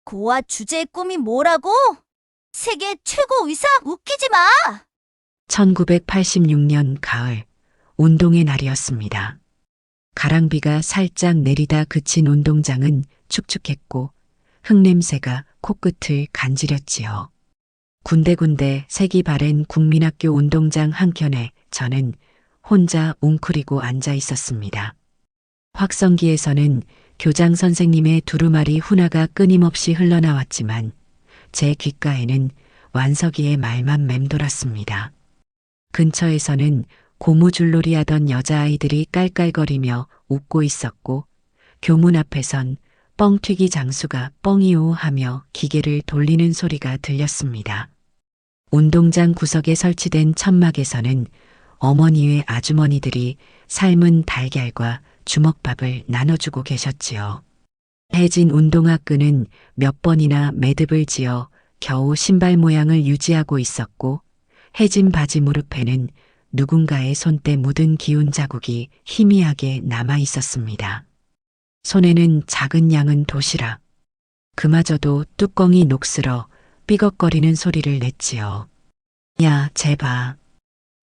고아 주제의 꿈이 뭐라고? 세계 최고 의사 웃기지 마! 1986년 가을, 운동의 날이었습니다. 가랑비가 살짝 내리다 그친 운동장은 축축했고 흙냄새가 코끝을 간지렸지요. 군데군데 색이 바랜 국민학교 운동장 한켠에 저는 혼자 웅크리고 앉아 있었습니다. 확성기에서는 교장 선생님의 두루마리 훈화가 끊임없이 흘러나왔지만 제 귓가에는 완석이의 말만 맴돌았습니다. 근처에서는 고무줄놀이 하던 여자아이들이 깔깔거리며 웃고 있었고 교문 앞에선 뻥튀기 장수가 뻥이오 하며 기계를 돌리는 소리가 들렸습니다. 운동장 구석에 설치된 천막에서는 어머니의 아주머니들이 삶은 달걀과 주먹밥을 나눠주고 계셨지요. 해진 운동화 끈은 몇 번이나 매듭을 지어 겨우 신발 모양을 유지하고 있었고 해진 바지 무릎에는 누군가의 손때 묻은 기운 자국이 희미하게 남아 있었습니다. 손에는 작은 양은 도시락. 그마저도 뚜껑이 녹슬어 삐걱거리는 소리를 냈지요. 야, 제발.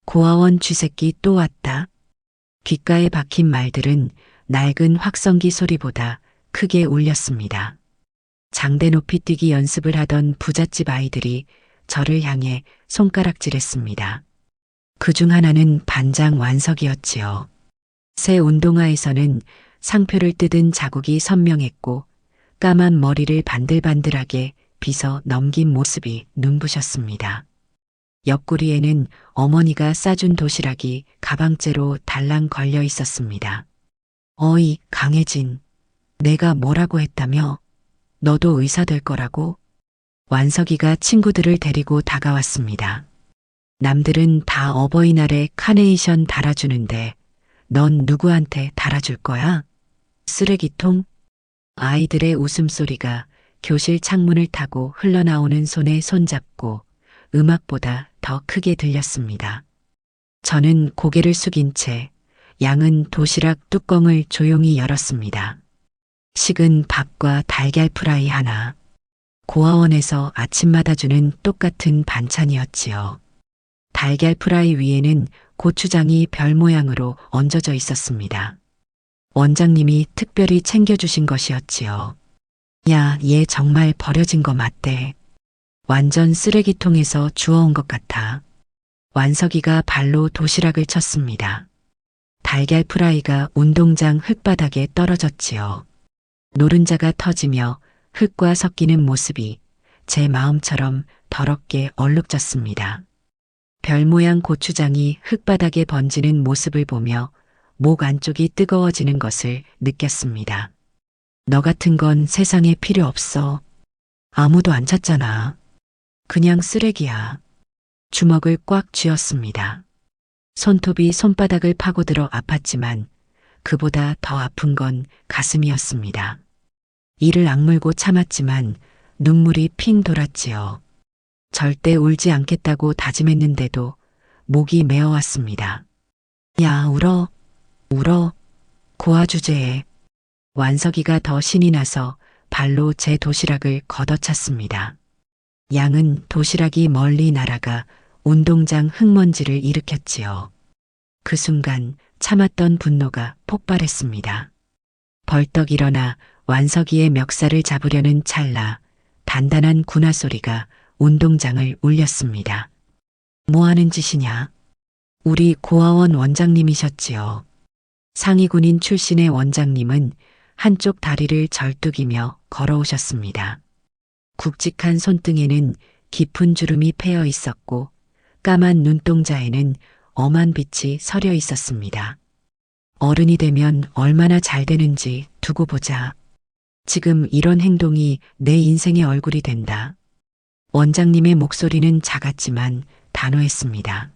고아원 쥐새끼 또 왔다. 귓가에 박힌 말들은 낡은 확성기 소리보다 크게 울렸습니다. 장대 높이 뛰기 연습을 하던 부잣집 아이들이 저를 향해 손가락질했습니다. 그중 하나는 반장 완석이었지요. 새 운동화에서는 상표를 뜯은 자국이 선명했고 까만 머리를 반들반들하게 빗어 넘긴 모습이 눈부셨습니다. 옆구리에는 어머니가 싸준 도시락이 가방째로 달랑 걸려 있었습니다. 어이, 강혜진. 내가 뭐라고 했다며? 너도 의사 될 거라고? 완석이가 친구들을 데리고 다가왔습니다. 남들은 다 어버이날에 카네이션 달아주는데 넌 누구한테 달아줄 거야? 쓰레기통? 아이들의 웃음소리가 교실 창문을 타고 흘러나오는 손에 손잡고 음악보다 더 크게 들렸습니다. 저는 고개를 숙인 채 양은 도시락 뚜껑을 조용히 열었습니다. 식은 밥과 달걀 프라이 하나. 고아원에서 아침마다 주는 똑같은 반찬이었지요. 달걀 프라이 위에는 고추장이 별 모양으로 얹어져 있었습니다. 원장님이 특별히 챙겨주신 것이었지요. 야, 얘 정말 버려진 거 맞대. 완전 쓰레기통에서 주워온 것 같아. 완석이가 발로 도시락을 쳤습니다. 달걀 프라이가 운동장 흙바닥에 떨어졌지요. 노른자가 터지며 흙과 섞이는 모습이 제 마음처럼 더럽게 얼룩졌습니다. 별 모양 고추장이 흙바닥에 번지는 모습을 보며 목 안쪽이 뜨거워지는 것을 느꼈습니다. 너 같은 건 세상에 필요 없어. 아무도 안 찾잖아. 그냥 쓰레기야. 주먹을 꽉 쥐었습니다. 손톱이 손바닥을 파고들어 아팠지만 그보다 더 아픈 건 가슴이었습니다. 이를 악물고 참았지만 눈물이 핑 돌았지요. 절대 울지 않겠다고 다짐했는데도 목이 메어왔습니다. 야, 울어. 울어. 고아 주제에. 완석이가 더 신이 나서 발로 제 도시락을 걷어찼습니다. 양은 도시락이 멀리 날아가 운동장 흙먼지를 일으켰지요. 그 순간 참았던 분노가 폭발했습니다. 벌떡 일어나 완석이의 멱살을 잡으려는 찰나 단단한 군화 소리가 운동장을 울렸습니다. 뭐 하는 짓이냐? 우리 고아원 원장님이셨지요. 상위군인 출신의 원장님은 한쪽 다리를 절뚝이며 걸어오셨습니다. 굵직한 손등에는 깊은 주름이 패여 있었고 까만 눈동자에는 엄한 빛이 서려 있었습니다. 어른이 되면 얼마나 잘 되는지 두고 보자. 지금 이런 행동이 내 인생의 얼굴이 된다. 원장님의 목소리는 작았지만 단호했습니다.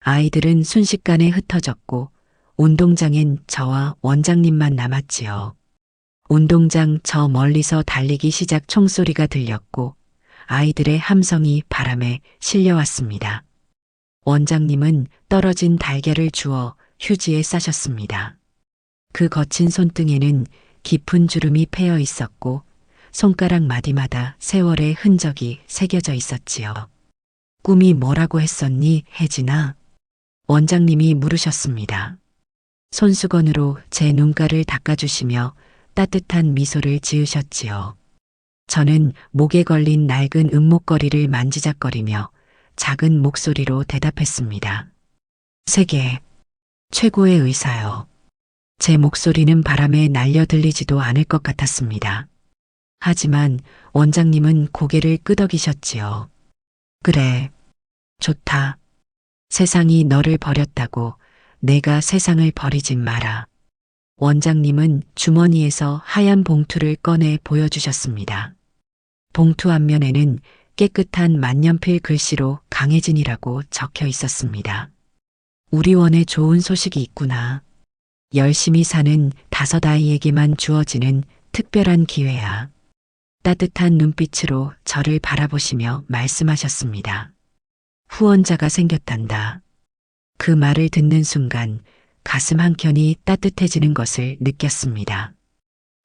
아이들은 순식간에 흩어졌고 운동장엔 저와 원장님만 남았지요. 운동장 저 멀리서 달리기 시작 총소리가 들렸고 아이들의 함성이 바람에 실려왔습니다. 원장님은 떨어진 달걀을 주워 휴지에 싸셨습니다. 그 거친 손등에는 깊은 주름이 패여 있었고 손가락 마디마다 세월의 흔적이 새겨져 있었지요. 꿈이 뭐라고 했었니, 혜진아? 원장님이 물으셨습니다. 손수건으로 제 눈가를 닦아주시며 따뜻한 미소를 지으셨지요. 저는 목에 걸린 낡은 은목걸이를 만지작거리며 작은 목소리로 대답했습니다. 세계 최고의 의사요. 제 목소리는 바람에 날려 들리지도 않을 것 같았습니다. 하지만 원장님은 고개를 끄덕이셨지요. 그래, 좋다. 세상이 너를 버렸다고 내가 세상을 버리진 마라. 원장님은 주머니에서 하얀 봉투를 꺼내 보여주셨습니다. 봉투 앞면에는 깨끗한 만년필 글씨로 강혜진이라고 적혀 있었습니다. 우리 원에 좋은 소식이 있구나. 열심히 사는 5아이에게만 주어지는 특별한 기회야. 따뜻한 눈빛으로 저를 바라보시며 말씀하셨습니다. 후원자가 생겼단다. 그 말을 듣는 순간 가슴 한켠이 따뜻해지는 것을 느꼈습니다.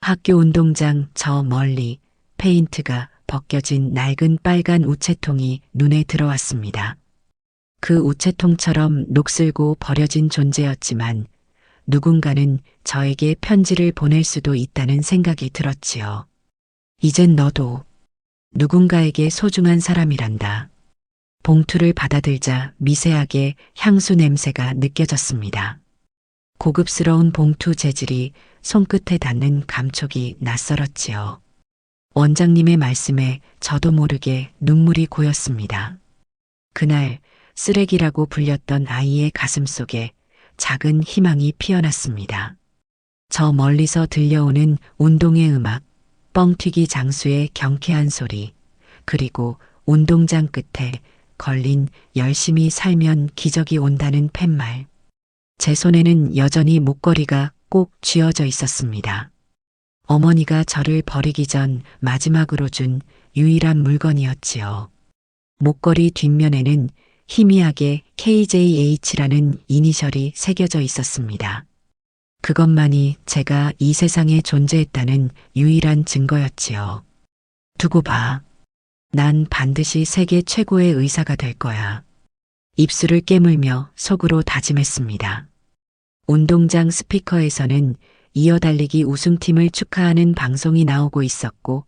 학교 운동장 저 멀리 페인트가 벗겨진 낡은 빨간 우체통이 눈에 들어왔습니다. 그 우체통처럼 녹슬고 버려진 존재였지만 누군가는 저에게 편지를 보낼 수도 있다는 생각이 들었지요. 이젠 너도 누군가에게 소중한 사람이란다. 봉투를 받아들자 미세하게 향수 냄새가 느껴졌습니다. 고급스러운 봉투 재질이 손끝에 닿는 감촉이 낯설었지요. 원장님의 말씀에 저도 모르게 눈물이 고였습니다. 그날 쓰레기라고 불렸던 아이의 가슴 속에 작은 희망이 피어났습니다. 저 멀리서 들려오는 운동의 음악, 뻥튀기 장수의 경쾌한 소리, 그리고 운동장 끝에 걸린 열심히 살면 기적이 온다는 팻말. 제 손에는 여전히 목걸이가 꼭 쥐어져 있었습니다. 어머니가 저를 버리기 전 마지막으로 준 유일한 물건이었지요. 목걸이 뒷면에는 희미하게 KJH라는 이니셜이 새겨져 있었습니다. 그것만이 제가 이 세상에 존재했다는 유일한 증거였지요. 두고 봐. 난 반드시 세계 최고의 의사가 될 거야. 입술을 깨물며 속으로 다짐했습니다. 운동장 스피커에서는 이어달리기 우승팀을 축하하는 방송이 나오고 있었고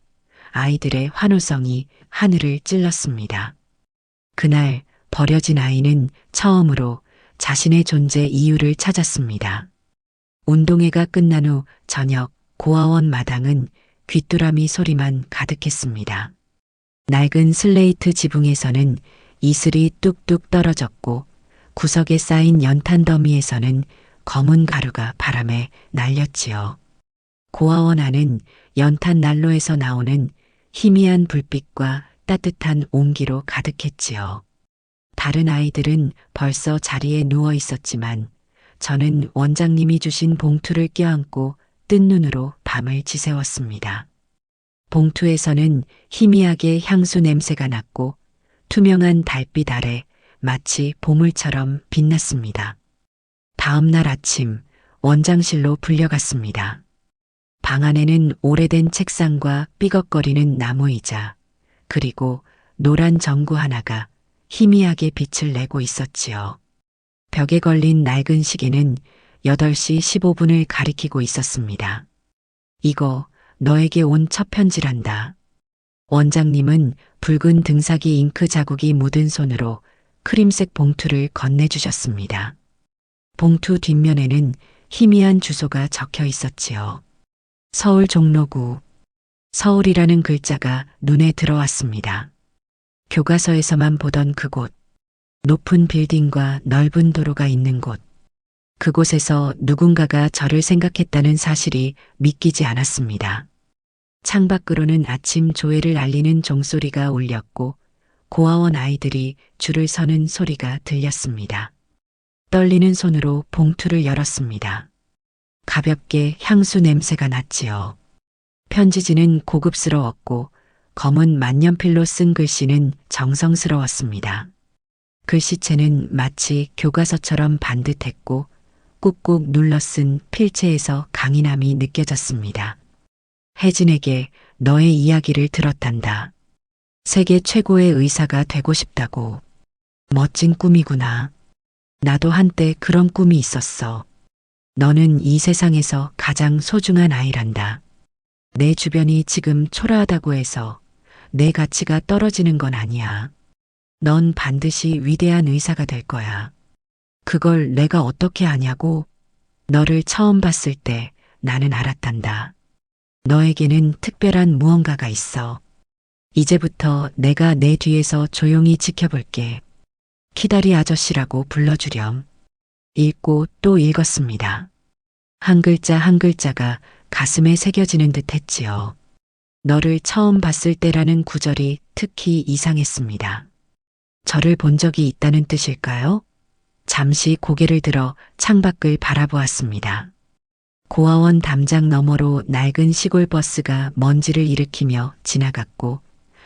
아이들의 환호성이 하늘을 찔렀습니다. 그날 버려진 아이는 처음으로 자신의 존재 이유를 찾았습니다. 운동회가 끝난 후 저녁 고아원 마당은 귀뚜라미 소리만 가득했습니다. 낡은 슬레이트 지붕에서는 이슬이 뚝뚝 떨어졌고 구석에 쌓인 연탄 더미에서는 검은 가루가 바람에 날렸지요. 고아원 안은 연탄 난로에서 나오는 희미한 불빛과 따뜻한 온기로 가득했지요. 다른 아이들은 벌써 자리에 누워 있었지만 저는 원장님이 주신 봉투를 껴안고 뜬 눈으로 밤을 지새웠습니다. 봉투에서는 희미하게 향수 냄새가 났고 투명한 달빛 아래 마치 보물처럼 빛났습니다. 다음 날 아침 원장실로 불려갔습니다. 방 안에는 오래된 책상과 삐걱거리는 나무의자 그리고 노란 전구 하나가 희미하게 빛을 내고 있었지요. 벽에 걸린 낡은 시계는 8시 15분을 가리키고 있었습니다. 이거 너에게 온 첫 편지란다. 원장님은 붉은 등사기 잉크 자국이 묻은 손으로 크림색 봉투를 건네주셨습니다. 봉투 뒷면에는 희미한 주소가 적혀 있었지요. 서울 종로구. 서울이라는 글자가 눈에 들어왔습니다. 교과서에서만 보던 그곳. 높은 빌딩과 넓은 도로가 있는 곳. 그곳에서 누군가가 저를 생각했다는 사실이 믿기지 않았습니다. 창밖으로는 아침 조회를 알리는 종소리가 울렸고 고아원 아이들이 줄을 서는 소리가 들렸습니다. 떨리는 손으로 봉투를 열었습니다. 가볍게 향수 냄새가 났지요. 편지지는 고급스러웠고 검은 만년필로 쓴 글씨는 정성스러웠습니다. 글씨체는 마치 교과서처럼 반듯했고 꾹꾹 눌러 쓴 필체에서 강인함이 느껴졌습니다. 혜진에게 너의 이야기를 들었단다. 세계 최고의 의사가 되고 싶다고. 멋진 꿈이구나. 나도 한때 그런 꿈이 있었어. 너는 이 세상에서 가장 소중한 아이란다. 내 주변이 지금 초라하다고 해서 내 가치가 떨어지는 건 아니야. 넌 반드시 위대한 의사가 될 거야. 그걸 내가 어떻게 아냐고? 너를 처음 봤을 때 나는 알았단다. 너에게는 특별한 무언가가 있어. 이제부터 내가 내 뒤에서 조용히 지켜볼게. 키다리 아저씨라고 불러주렴. 읽고 또 읽었습니다. 한 글자 한 글자가 가슴에 새겨지는 듯 했지요. 너를 처음 봤을 때라는 구절이 특히 이상했습니다. 저를 본 적이 있다는 뜻일까요? 잠시 고개를 들어 창밖을 바라보았습니다. 고아원 담장 너머로 낡은 시골 버스가 먼지를 일으키며 지나갔고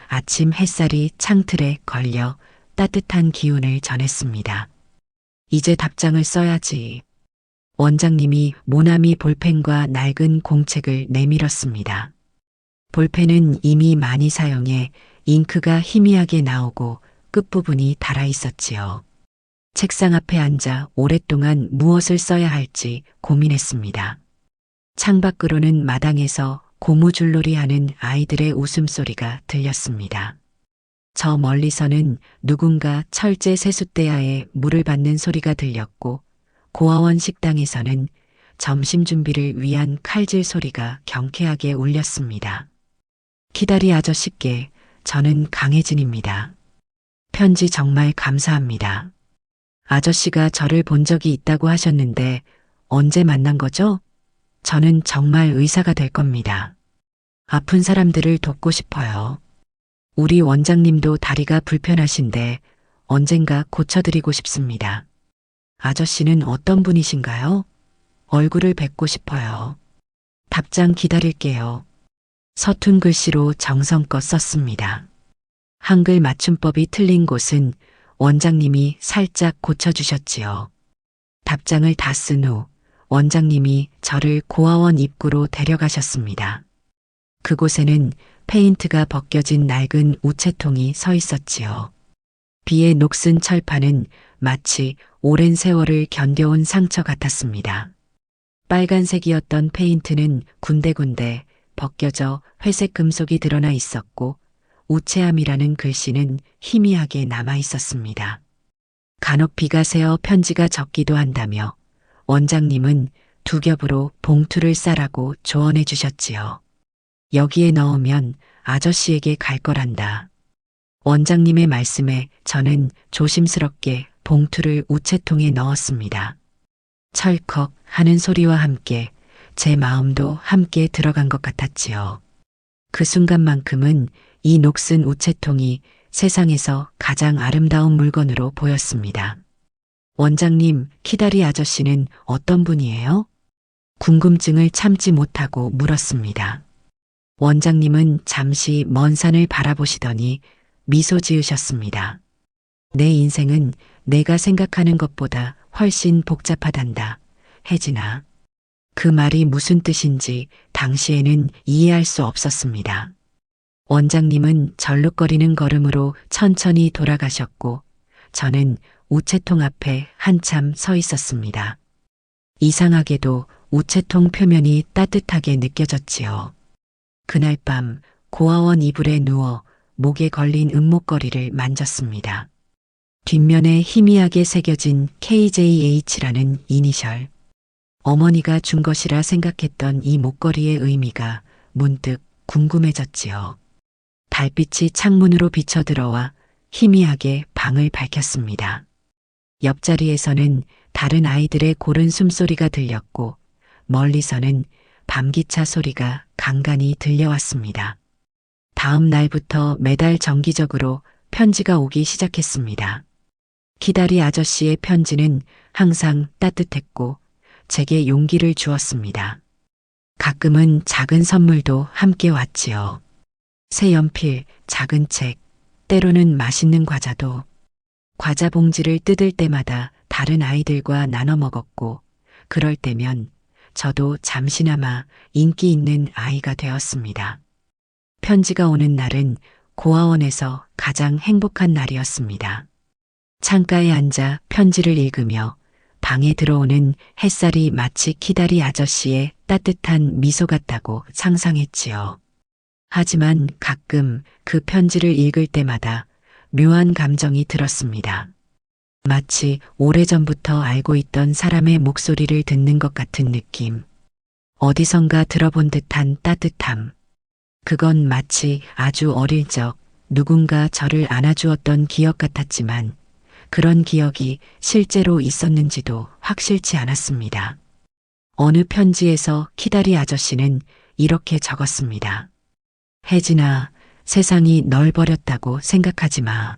아침 햇살이 창틀에 걸려 따뜻한 기운을 전했습니다. 이제 답장을 써야지. 원장님이 모나미 볼펜과 낡은 공책을 내밀었습니다. 볼펜은 이미 많이 사용해 잉크가 희미하게 나오고 끝부분이 닳아 있었지요. 책상 앞에 앉아 오랫동안 무엇을 써야 할지 고민했습니다. 창밖으로는 마당에서 고무줄놀이 하는 아이들의 웃음소리가 들렸습니다. 저 멀리서는 누군가 철제 세숫대야에 물을 받는 소리가 들렸고 고아원 식당에서는 점심 준비를 위한 칼질 소리가 경쾌하게 울렸습니다. 키다리 아저씨께 저는 강혜진입니다. 편지 정말 감사합니다. 아저씨가 저를 본 적이 있다고 하셨는데 언제 만난 거죠? 저는 정말 의사가 될 겁니다. 아픈 사람들을 돕고 싶어요. 우리 원장님도 다리가 불편하신데 언젠가 고쳐드리고 싶습니다. 아저씨는 어떤 분이신가요? 얼굴을 뵙고 싶어요. 답장 기다릴게요. 서툰 글씨로 정성껏 썼습니다. 한글 맞춤법이 틀린 곳은 원장님이 살짝 고쳐주셨지요. 답장을 다 쓴 후 원장님이 저를 고아원 입구로 데려가셨습니다. 그곳에는 페인트가 벗겨진 낡은 우체통이 서 있었지요. 비에 녹슨 철판은 마치 오랜 세월을 견뎌온 상처 같았습니다. 빨간색이었던 페인트는 군데군데 벗겨져 회색 금속이 드러나 있었고 우체함이라는 글씨는 희미하게 남아 있었습니다. 간혹 비가 새어 편지가 적기도 한다며 원장님은 두 겹으로 봉투를 싸라고 조언해 주셨지요. 여기에 넣으면 아저씨에게 갈 거란다. 원장님의 말씀에 저는 조심스럽게 봉투를 우체통에 넣었습니다. 철컥 하는 소리와 함께 제 마음도 함께 들어간 것 같았지요. 그 순간만큼은 이 녹슨 우체통이 세상에서 가장 아름다운 물건으로 보였습니다. 원장님, 키다리 아저씨는 어떤 분이에요? 궁금증을 참지 못하고 물었습니다. 원장님은 잠시 먼 산을 바라보시더니 미소 지으셨습니다. 내 인생은 내가 생각하는 것보다 훨씬 복잡하단다, 혜진아. 그 말이 무슨 뜻인지 당시에는 이해할 수 없었습니다. 원장님은 절룩거리는 걸음으로 천천히 돌아가셨고 저는 우체통 앞에 한참 서 있었습니다. 이상하게도 우체통 표면이 따뜻하게 느껴졌지요. 그날 밤 고아원 이불에 누워 목에 걸린 은목걸이를 만졌습니다. 뒷면에 희미하게 새겨진 KJH라는 이니셜. 어머니가 준 것이라 생각했던 이 목걸이의 의미가 문득 궁금해졌지요. 달빛이 창문으로 비쳐들어와 희미하게 방을 밝혔습니다. 옆자리에서는 다른 아이들의 고른 숨소리가 들렸고 멀리서는 밤기차 소리가 간간히 들려왔습니다. 다음 날부터 매달 정기적으로 편지가 오기 시작했습니다. 키다리 아저씨의 편지는 항상 따뜻했고 제게 용기를 주었습니다. 가끔은 작은 선물도 함께 왔지요. 새 연필, 작은 책, 때로는 맛있는 과자도. 과자 봉지를 뜯을 때마다 다른 아이들과 나눠 먹었고 그럴 때면 저도 잠시나마 인기 있는 아이가 되었습니다. 편지가 오는 날은 고아원에서 가장 행복한 날이었습니다. 창가에 앉아 편지를 읽으며 방에 들어오는 햇살이 마치 키다리 아저씨의 따뜻한 미소 같다고 상상했지요. 하지만 가끔 그 편지를 읽을 때마다 묘한 감정이 들었습니다. 마치 오래전부터 알고 있던 사람의 목소리를 듣는 것 같은 느낌. 어디선가 들어본 듯한 따뜻함. 그건 마치 아주 어릴 적 누군가 저를 안아주었던 기억 같았지만 그런 기억이 실제로 있었는지도 확실치 않았습니다. 어느 편지에서 키다리 아저씨는 이렇게 적었습니다. 혜진아, 세상이 널 버렸다고 생각하지 마.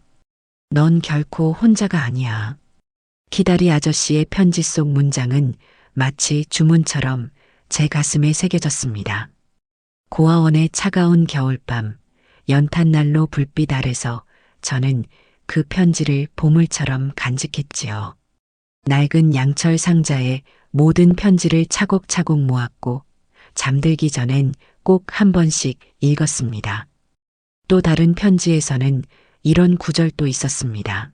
넌 결코 혼자가 아니야. 키다리 아저씨의 편지 속 문장은 마치 주문처럼 제 가슴에 새겨졌습니다. 고아원의 차가운 겨울밤, 연탄난로 불빛 아래서 저는 그 편지를 보물처럼 간직했지요. 낡은 양철 상자에 모든 편지를 차곡차곡 모았고 잠들기 전엔 꼭 한 번씩 읽었습니다. 또 다른 편지에서는 이런 구절도 있었습니다.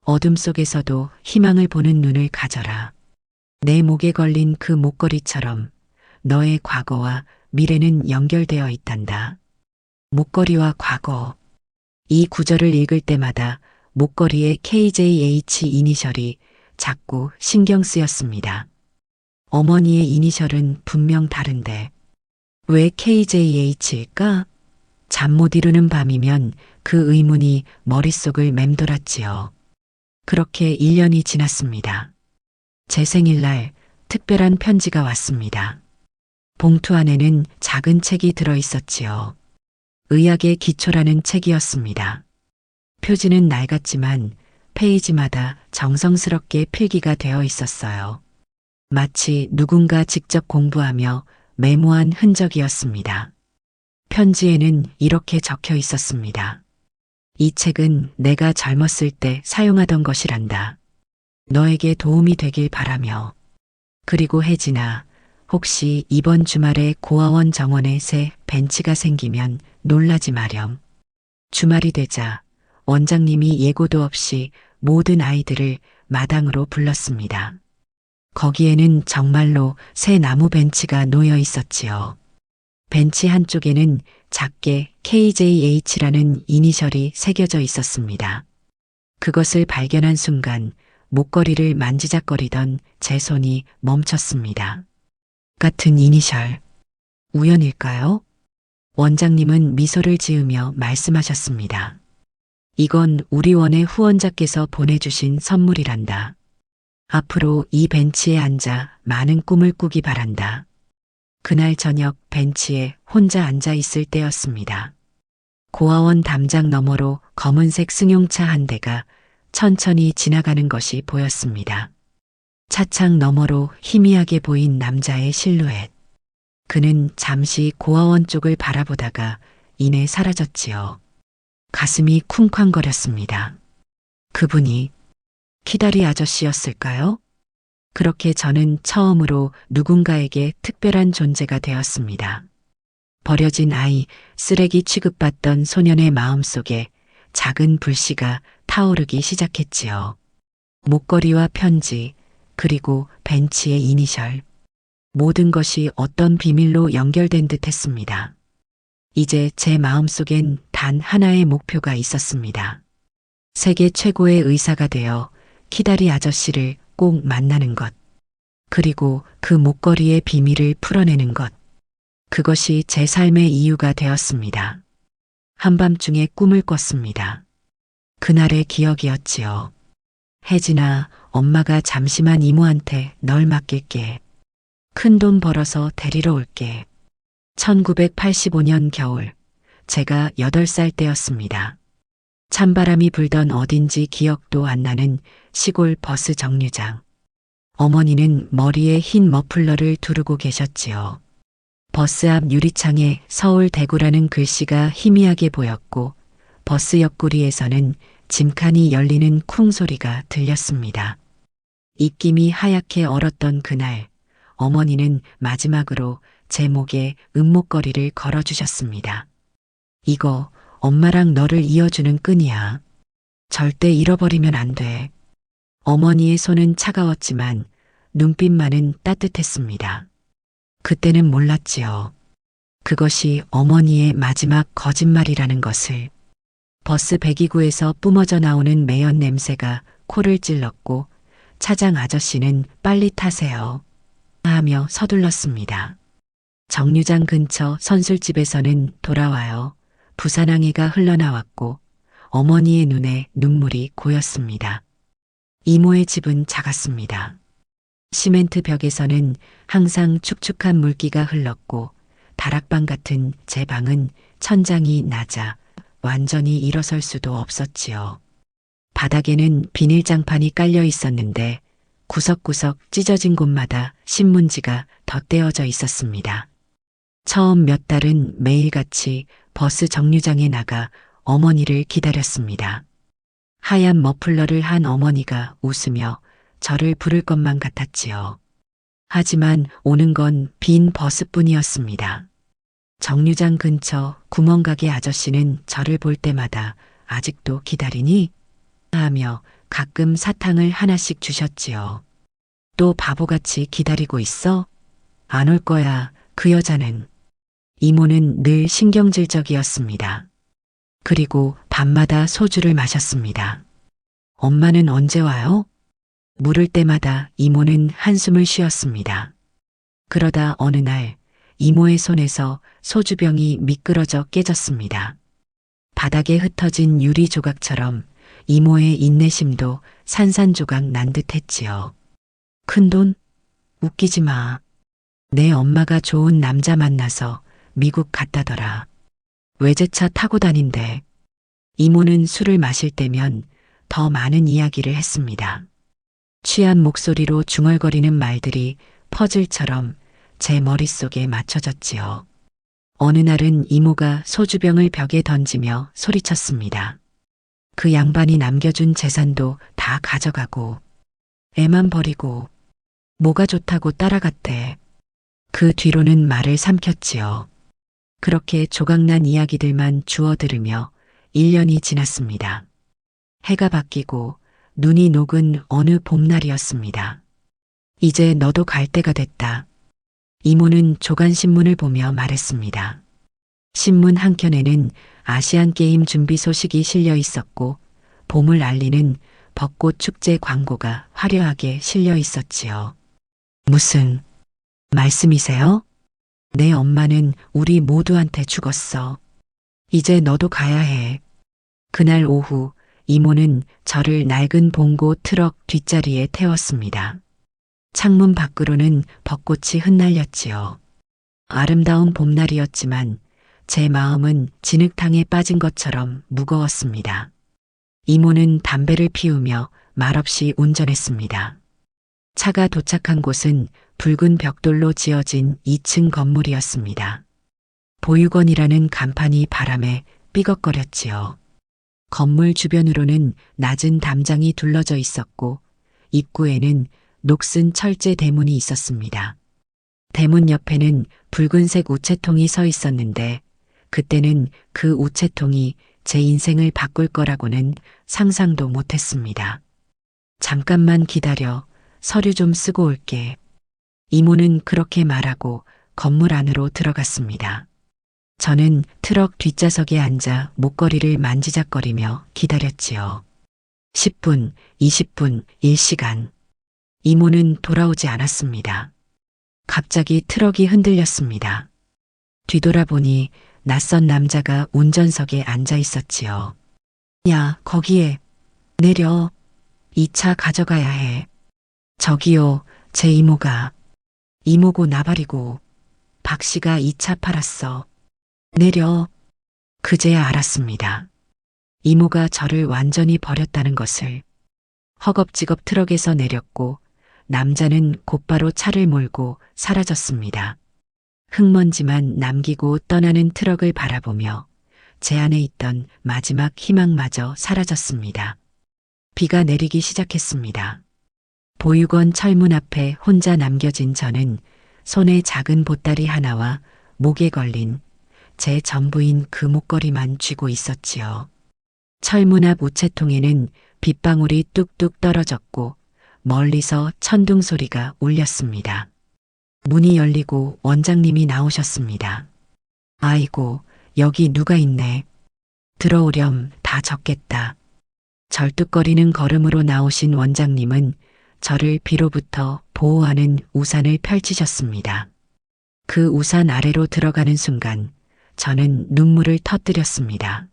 어둠 속에서도 희망을 보는 눈을 가져라. 내 목에 걸린 그 목걸이처럼 너의 과거와 미래는 연결되어 있단다. 목걸이와 과거. 이 구절을 읽을 때마다 목걸이의 KJH 이니셜이 자꾸 신경 쓰였습니다. 어머니의 이니셜은 분명 다른데 왜 KJH일까? 잠 못 이루는 밤이면 그 의문이 머릿속을 맴돌았지요. 그렇게 1년이 지났습니다. 제 생일날 특별한 편지가 왔습니다. 봉투 안에는 작은 책이 들어 있었지요. 의학의 기초라는 책이었습니다. 표지는 낡았지만 페이지마다 정성스럽게 필기가 되어 있었어요. 마치 누군가 직접 공부하며 메모한 흔적이었습니다. 편지에는 이렇게 적혀 있었습니다. 이 책은 내가 젊었을 때 사용하던 것이란다. 너에게 도움이 되길 바라며. 그리고 혜진아, 혹시 이번 주말에 고아원 정원에 새 벤치가 생기면 놀라지 마렴. 주말이 되자 원장님이 예고도 없이 모든 아이들을 마당으로 불렀습니다. 거기에는 정말로 새 나무 벤치가 놓여 있었지요. 벤치 한쪽에는 작게 KJH라는 이니셜이 새겨져 있었습니다. 그것을 발견한 순간 목걸이를 만지작거리던 제 손이 멈췄습니다. 같은 이니셜. 우연일까요? 원장님은 미소를 지으며 말씀하셨습니다. 이건 우리 원의 후원자께서 보내주신 선물이란다. 앞으로 이 벤치에 앉아 많은 꿈을 꾸기 바란다. 그날 저녁 벤치에 혼자 앉아 있을 때였습니다. 고아원 담장 너머로 검은색 승용차 한 대가 천천히 지나가는 것이 보였습니다. 차창 너머로 희미하게 보인 남자의 실루엣. 그는 잠시 고아원 쪽을 바라보다가 이내 사라졌지요. 가슴이 쿵쾅거렸습니다. 그분이 키다리 아저씨였을까요? 그렇게 저는 처음으로 누군가에게 특별한 존재가 되었습니다. 버려진 아이, 쓰레기 취급받던 소년의 마음속에 작은 불씨가 타오르기 시작했지요. 목걸이와 편지, 그리고 벤치의 이니셜. 모든 것이 어떤 비밀로 연결된 듯 했습니다. 이제 제 마음속엔 단 하나의 목표가 있었습니다. 세계 최고의 의사가 되어 키다리 아저씨를 꼭 만나는 것. 그리고 그 목걸이의 비밀을 풀어내는 것. 그것이 제 삶의 이유가 되었습니다. 한밤중에 꿈을 꿨습니다. 그날의 기억이었지요. 혜진아, 엄마가 잠시만 이모한테 널 맡길게. 큰돈 벌어서 데리러 올게. 1985년 겨울, 제가 8살 때였습니다. 찬바람이 불던 어딘지 기억도 안 나는 시골 버스 정류장. 어머니는 머리에 흰 머플러를 두르고 계셨지요. 버스 앞 유리창에 서울 대구라는 글씨가 희미하게 보였고 버스 옆구리에서는 짐칸이 열리는 쿵 소리가 들렸습니다. 입김이 하얗게 얼었던 그날 어머니는 마지막으로 제 목에 은목걸이를 걸어주셨습니다. 이거 엄마랑 너를 이어주는 끈이야. 절대 잃어버리면 안 돼. 어머니의 손은 차가웠지만 눈빛만은 따뜻했습니다. 그때는 몰랐지요. 그것이 어머니의 마지막 거짓말이라는 것을. 버스 배기구에서 뿜어져 나오는 매연 냄새가 코를 찔렀고 차장 아저씨는 빨리 타세요 하며 서둘렀습니다. 정류장 근처 선술집에서는 돌아와요. 부산항해가 흘러나왔고 어머니의 눈에 눈물이 고였습니다. 이모의 집은 작았습니다. 시멘트 벽에서는 항상 축축한 물기가 흘렀고 다락방 같은 제 방은 천장이 낮아 완전히 일어설 수도 없었지요. 바닥에는 비닐장판이 깔려 있었는데 구석구석 찢어진 곳마다 신문지가 덧대어져 있었습니다. 처음 몇 달은 매일같이 버스 정류장에 나가 어머니를 기다렸습니다. 하얀 머플러를 한 어머니가 웃으며 저를 부를 것만 같았지요. 하지만 오는 건 빈 버스뿐이었습니다. 정류장 근처 구멍가게 아저씨는 저를 볼 때마다 아직도 기다리니? 하며 가끔 사탕을 하나씩 주셨지요. 또 바보같이 기다리고 있어? 안 올 거야, 그 여자는. 이모는 늘 신경질적이었습니다. 그리고 밤마다 소주를 마셨습니다. 엄마는 언제 와요? 물을 때마다 이모는 한숨을 쉬었습니다. 그러다 어느 날 이모의 손에서 소주병이 미끄러져 깨졌습니다. 바닥에 흩어진 유리 조각처럼 이모의 인내심도 산산조각 난 듯했지요. 큰돈? 웃기지 마. 내 엄마가 좋은 남자 만나서 미국 갔다더라. 외제차 타고 다닌대. 이모는 술을 마실 때면 더 많은 이야기를 했습니다. 취한 목소리로 중얼거리는 말들이 퍼즐처럼 제 머릿속에 맞춰졌지요. 어느 날은 이모가 소주병을 벽에 던지며 소리쳤습니다. 그 양반이 남겨준 재산도 다 가져가고 애만 버리고 뭐가 좋다고 따라갔대. 그 뒤로는 말을 삼켰지요. 그렇게 조각난 이야기들만 주워 들으며 1년이 지났습니다. 해가 바뀌고 눈이 녹은 어느 봄날이었습니다. 이제 너도 갈 때가 됐다. 이모는 조간신문을 보며 말했습니다. 신문 한켠에는 아시안게임 준비 소식이 실려 있었고 봄을 알리는 벚꽃 축제 광고가 화려하게 실려 있었지요. 무슨 말씀이세요? 내 엄마는 우리 모두한테 죽었어. 이제 너도 가야 해. 그날 오후 이모는 저를 낡은 봉고 트럭 뒷자리에 태웠습니다. 창문 밖으로는 벚꽃이 흩날렸지요. 아름다운 봄날이었지만 제 마음은 진흙탕에 빠진 것처럼 무거웠습니다. 이모는 담배를 피우며 말없이 운전했습니다. 차가 도착한 곳은 붉은 벽돌로 지어진 2층 건물이었습니다. 보육원이라는 간판이 바람에 삐걱거렸지요. 건물 주변으로는 낮은 담장이 둘러져 있었고 입구에는 녹슨 철제 대문이 있었습니다. 대문 옆에는 붉은색 우체통이 서 있었는데 그때는 그 우체통이 제 인생을 바꿀 거라고는 상상도 못했습니다. 잠깐만 기다려. 서류 좀 쓰고 올게. 이모는 그렇게 말하고 건물 안으로 들어갔습니다. 저는 트럭 뒷좌석에 앉아 목걸이를 만지작거리며 기다렸지요. 10분, 20분, 1시간. 이모는 돌아오지 않았습니다. 갑자기 트럭이 흔들렸습니다. 뒤돌아보니 낯선 남자가 운전석에 앉아 있었지요. 야, 거기에 내려. 이 차 가져가야 해. 저기요, 제 이모가. 이모고 나발이고 박 씨가 이 차 팔았어. 내려. 그제야 알았습니다. 이모가 저를 완전히 버렸다는 것을. 허겁지겁 트럭에서 내렸고 남자는 곧바로 차를 몰고 사라졌습니다. 흙먼지만 남기고 떠나는 트럭을 바라보며 제 안에 있던 마지막 희망마저 사라졌습니다. 비가 내리기 시작했습니다. 보육원 철문 앞에 혼자 남겨진 저는 손에 작은 보따리 하나와 목에 걸린 제 전부인 그 목걸이만 쥐고 있었지요. 철문 앞 우체통에는 빗방울이 뚝뚝 떨어졌고 멀리서 천둥 소리가 울렸습니다. 문이 열리고 원장님이 나오셨습니다. 아이고, 여기 누가 있네. 들어오렴, 다 적겠다. 절뚝거리는 걸음으로 나오신 원장님은 저를 비로부터 보호하는 우산을 펼치셨습니다. 그 우산 아래로 들어가는 순간 저는 눈물을 터뜨렸습니다.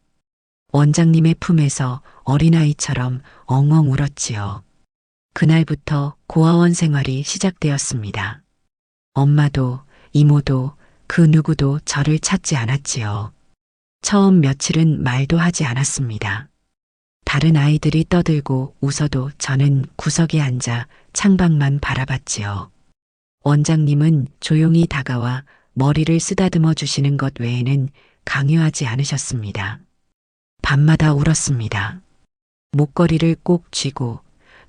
원장님의 품에서 어린아이처럼 엉엉 울었지요. 그날부터 고아원 생활이 시작되었습니다. 엄마도 이모도 그 누구도 저를 찾지 않았지요. 처음 며칠은 말도 하지 않았습니다. 다른 아이들이 떠들고 웃어도 저는 구석에 앉아 창밖만 바라봤지요. 원장님은 조용히 다가와 머리를 쓰다듬어 주시는 것 외에는 강요하지 않으셨습니다. 밤마다 울었습니다. 목걸이를 꼭 쥐고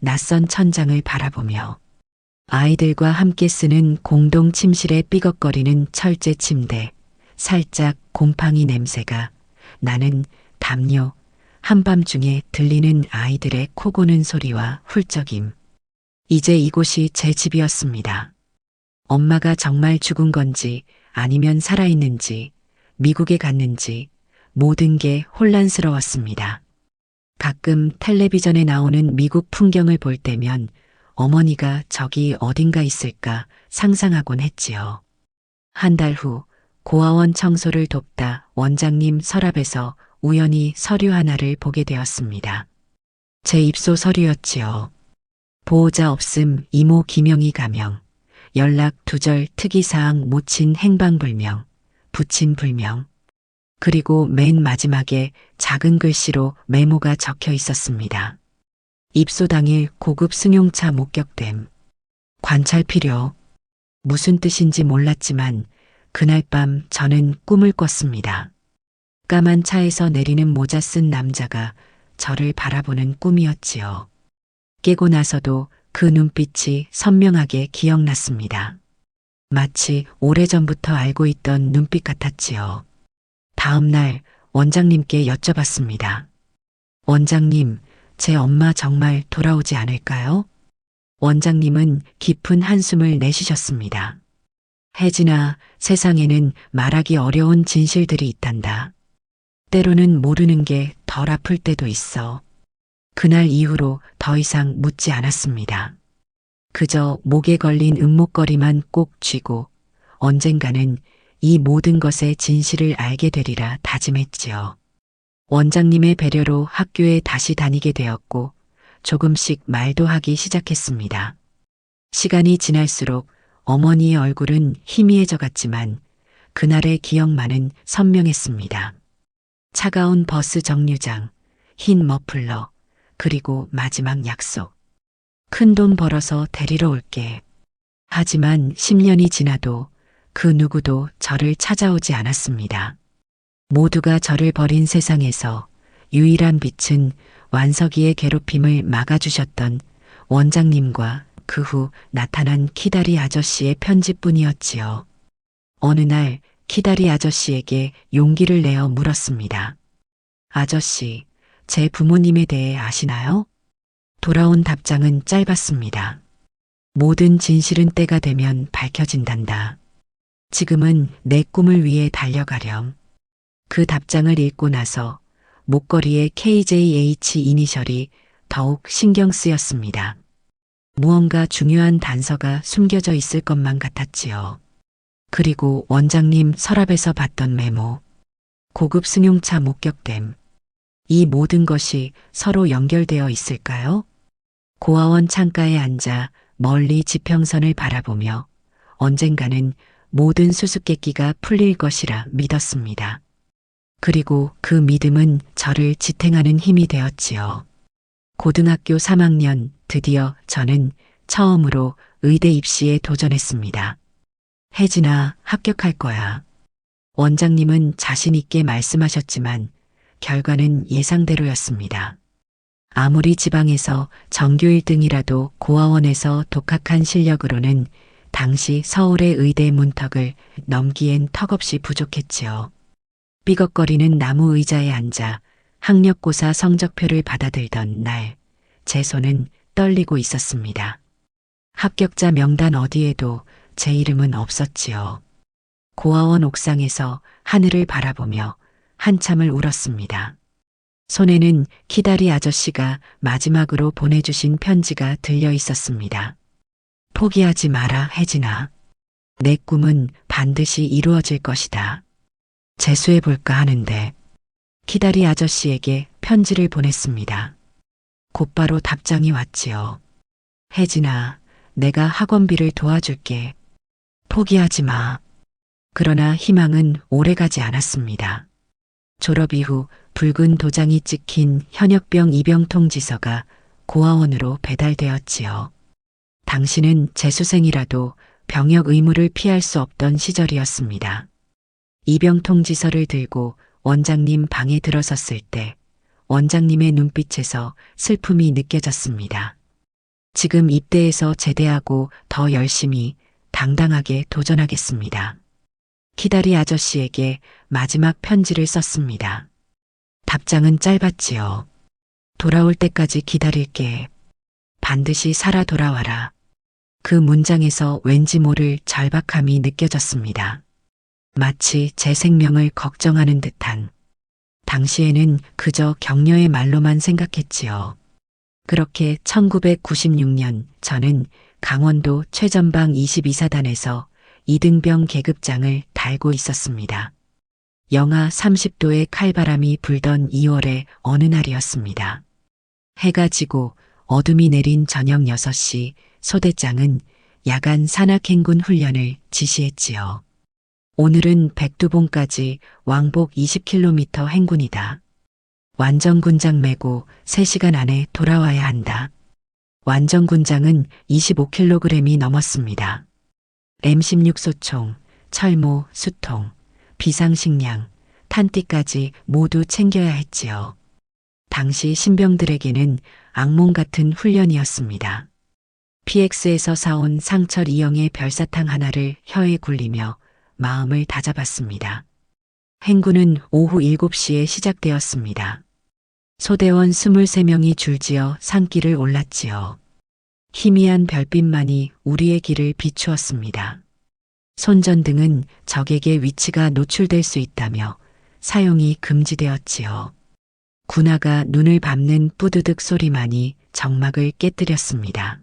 낯선 천장을 바라보며 아이들과 함께 쓰는 공동 침실에 삐걱거리는 철제 침대, 살짝 곰팡이 냄새가 나는 담요, 한밤중에 들리는 아이들의 코 고는 소리와 훌쩍임. 이제 이곳이 제 집이었습니다. 엄마가 정말 죽은 건지 아니면 살아있는지 미국에 갔는지 모든 게 혼란스러웠습니다. 가끔 텔레비전에 나오는 미국 풍경을 볼 때면 어머니가 저기 어딘가 있을까 상상하곤 했지요. 한 달 후 고아원 청소를 돕다 원장님 서랍에서 우연히 서류 하나를 보게 되었습니다. 제 입소 서류였지요. 보호자 없음 이모 김영희 가명, 연락 두절 특이사항 모친 행방불명, 부친 불명. 그리고 맨 마지막에 작은 글씨로 메모가 적혀 있었습니다. 입소 당일 고급 승용차 목격됨. 관찰 필요. 무슨 뜻인지 몰랐지만 그날 밤 저는 꿈을 꿨습니다. 까만 차에서 내리는 모자 쓴 남자가 저를 바라보는 꿈이었지요. 깨고 나서도 그 눈빛이 선명하게 기억났습니다. 마치 오래전부터 알고 있던 눈빛 같았지요. 다음 날 원장님께 여쭤봤습니다. 원장님, 제 엄마 정말 돌아오지 않을까요? 원장님은 깊은 한숨을 내쉬셨습니다. 혜진아, 세상에는 말하기 어려운 진실들이 있단다. 때로는 모르는 게 덜 아플 때도 있어. 그날 이후로 더 이상 묻지 않았습니다. 그저 목에 걸린 은목걸이만 꼭 쥐고 언젠가는 이 모든 것의 진실을 알게 되리라 다짐했지요. 원장님의 배려로 학교에 다시 다니게 되었고 조금씩 말도 하기 시작했습니다. 시간이 지날수록 어머니의 얼굴은 희미해져 갔지만 그날의 기억만은 선명했습니다. 차가운 버스 정류장, 흰 머플러, 그리고 마지막 약속. 큰 돈 벌어서 데리러 올게. 하지만 10년이 지나도 그 누구도 저를 찾아오지 않았습니다. 모두가 저를 버린 세상에서 유일한 빛은 완석이의 괴롭힘을 막아주셨던 원장님과 그 후 나타난 키다리 아저씨의 편지뿐이었지요. 어느 날 키다리 아저씨에게 용기를 내어 물었습니다. 아저씨, 제 부모님에 대해 아시나요? 돌아온 답장은 짧았습니다. 모든 진실은 때가 되면 밝혀진단다. 지금은 내 꿈을 위해 달려가렴. 그 답장을 읽고 나서 목걸이의 KJH 이니셜이 더욱 신경 쓰였습니다. 무언가 중요한 단서가 숨겨져 있을 것만 같았지요. 그리고 원장님 서랍에서 봤던 메모. 고급 승용차 목격됨. 이 모든 것이 서로 연결되어 있을까요? 고아원 창가에 앉아 멀리 지평선을 바라보며 언젠가는 모든 수수께끼가 풀릴 것이라 믿었습니다. 그리고 그 믿음은 저를 지탱하는 힘이 되었지요. 고등학교 3학년 드디어 저는 처음으로 의대 입시에 도전했습니다. 혜진아, 합격할 거야. 원장님은 자신 있게 말씀하셨지만 결과는 예상대로였습니다. 아무리 지방에서 전교 1등이라도 고아원에서 독학한 실력으로는 당시 서울의 의대 문턱을 넘기엔 턱없이 부족했지요. 삐걱거리는 나무 의자에 앉아 학력고사 성적표를 받아들던 날, 제 손은 떨리고 있었습니다. 합격자 명단 어디에도 제 이름은 없었지요. 고아원 옥상에서 하늘을 바라보며 한참을 울었습니다. 손에는 키다리 아저씨가 마지막으로 보내주신 편지가 들려 있었습니다. 포기하지 마라, 혜진아. 내 꿈은 반드시 이루어질 것이다. 재수해볼까 하는데 키다리 아저씨에게 편지를 보냈습니다. 곧바로 답장이 왔지요. 혜진아, 내가 학원비를 도와줄게. 포기하지 마. 그러나 희망은 오래가지 않았습니다. 졸업 이후 붉은 도장이 찍힌 현역병 입영 통지서가 고아원으로 배달되었지요. 당신은 재수생이라도 병역 의무를 피할 수 없던 시절이었습니다. 입영 통지서를 들고 원장님 방에 들어섰을 때 원장님의 눈빛에서 슬픔이 느껴졌습니다. 지금 입대해서 제대하고 더 열심히 당당하게 도전하겠습니다. 키다리 아저씨에게 마지막 편지를 썼습니다. 답장은 짧았지요. 돌아올 때까지 기다릴게. 반드시 살아 돌아와라. 그 문장에서 왠지 모를 절박함이 느껴졌습니다. 마치 제 생명을 걱정하는 듯한. 당시에는 그저 격려의 말로만 생각했지요. 그렇게 1996년 저는 강원도 최전방 22사단에서 이등병 계급장을 달고 있었습니다. 영하 30도의 칼바람이 불던 2월의 어느 날이었습니다. 해가 지고 어둠이 내린 저녁 6시 소대장은 야간 산악행군 훈련을 지시했지요. 오늘은 백두봉까지 왕복 20km 행군이다. 완전군장 메고 3시간 안에 돌아와야 한다. 완전군장은 25kg이 넘었습니다. M16 소총, 철모, 수통, 비상식량, 탄띠까지 모두 챙겨야 했지요. 당시 신병들에게는 악몽 같은 훈련이었습니다. PX에서 사온 상철 2형의 별사탕 하나를 혀에 굴리며 마음을 다잡았습니다. 행군은 오후 7시에 시작되었습니다. 소대원 23명이 줄지어 산길을 올랐지요. 희미한 별빛만이 우리의 길을 비추었습니다. 손전등은 적에게 위치가 노출될 수 있다며 사용이 금지되었지요. 군화가 눈을 밟는 뿌드득 소리만이 정막을 깨뜨렸습니다.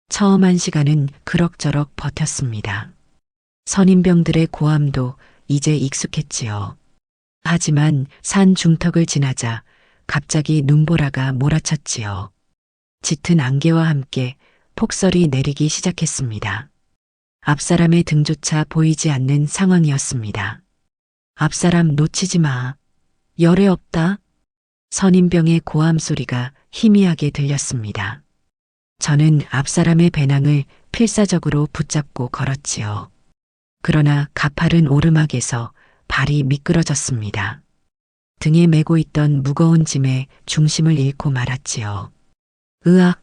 처음 1시간은 그럭저럭 버텼습니다. 선임병들의 고함도 이제 익숙했지요. 하지만 산 중턱을 지나자 갑자기 눈보라가 몰아쳤지요. 짙은 안개와 함께 폭설이 내리기 시작했습니다. 앞사람의 등조차 보이지 않는 상황이었습니다. 앞사람 놓치지 마. 열애 없다. 선임병의 고함 소리가 희미하게 들렸습니다. 저는 앞사람의 배낭을 필사적으로 붙잡고 걸었지요. 그러나 가파른 오르막에서 발이 미끄러졌습니다. 등에 메고 있던 무거운 짐의 중심을 잃고 말았지요. 으악!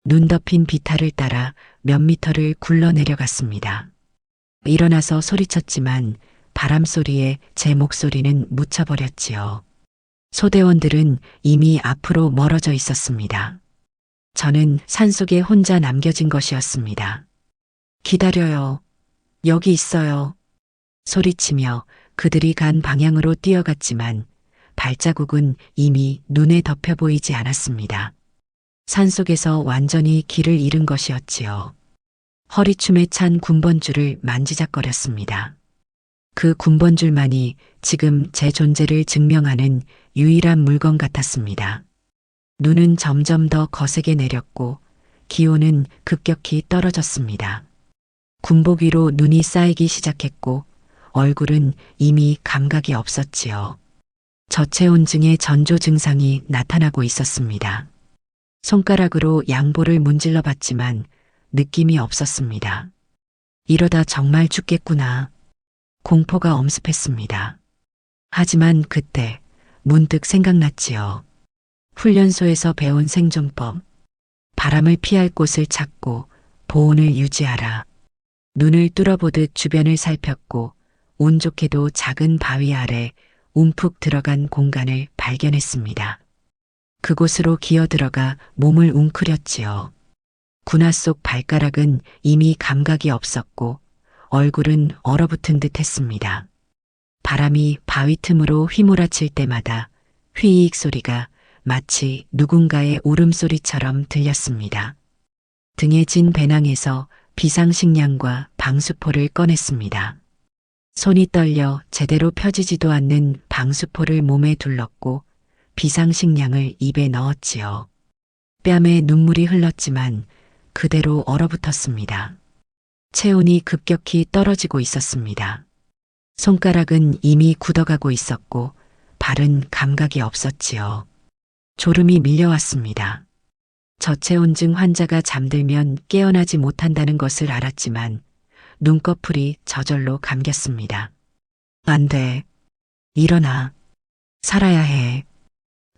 눈 덮인 비탈을 따라 몇 미터를 굴러 내려갔습니다. 일어나서 소리쳤지만 바람 소리에 제 목소리는 묻혀버렸지요. 소대원들은 이미 앞으로 멀어져 있었습니다. 저는 산속에 혼자 남겨진 것이었습니다. 기다려요. 여기 있어요. 소리치며 그들이 간 방향으로 뛰어갔지만 발자국은 이미 눈에 덮여 보이지 않았습니다. 산속에서 완전히 길을 잃은 것이었지요. 허리춤에 찬 군번줄을 만지작거렸습니다. 그 군번줄만이 지금 제 존재를 증명하는 유일한 물건 같았습니다. 눈은 점점 더 거세게 내렸고 기온은 급격히 떨어졌습니다. 군복 위로 눈이 쌓이기 시작했고 얼굴은 이미 감각이 없었지요. 저체온증의 전조 증상이 나타나고 있었습니다. 손가락으로 양볼을 문질러 봤지만 느낌이 없었습니다. 이러다 정말 죽겠구나. 공포가 엄습했습니다. 하지만 그때 문득 생각났지요. 훈련소에서 배운 생존법. 바람을 피할 곳을 찾고 보온을 유지하라. 눈을 뚫어보듯 주변을 살폈고 운 좋게도 작은 바위 아래 움푹 들어간 공간을 발견했습니다. 그곳으로 기어들어가 몸을 웅크렸지요. 군화 속 발가락은 이미 감각이 없었고 얼굴은 얼어붙은 듯 했습니다. 바람이 바위 틈으로 휘몰아칠 때마다 휘익 소리가 마치 누군가의 울음소리처럼 들렸습니다. 등에 진 배낭에서 비상식량과 방수포를 꺼냈습니다. 손이 떨려 제대로 펴지지도 않는 방수포를 몸에 둘렀고 비상식량을 입에 넣었지요. 뺨에 눈물이 흘렀지만 그대로 얼어붙었습니다. 체온이 급격히 떨어지고 있었습니다. 손가락은 이미 굳어가고 있었고 발은 감각이 없었지요. 졸음이 밀려왔습니다. 저체온증 환자가 잠들면 깨어나지 못한다는 것을 알았지만 눈꺼풀이 저절로 감겼습니다. 안 돼. 일어나. 살아야 해.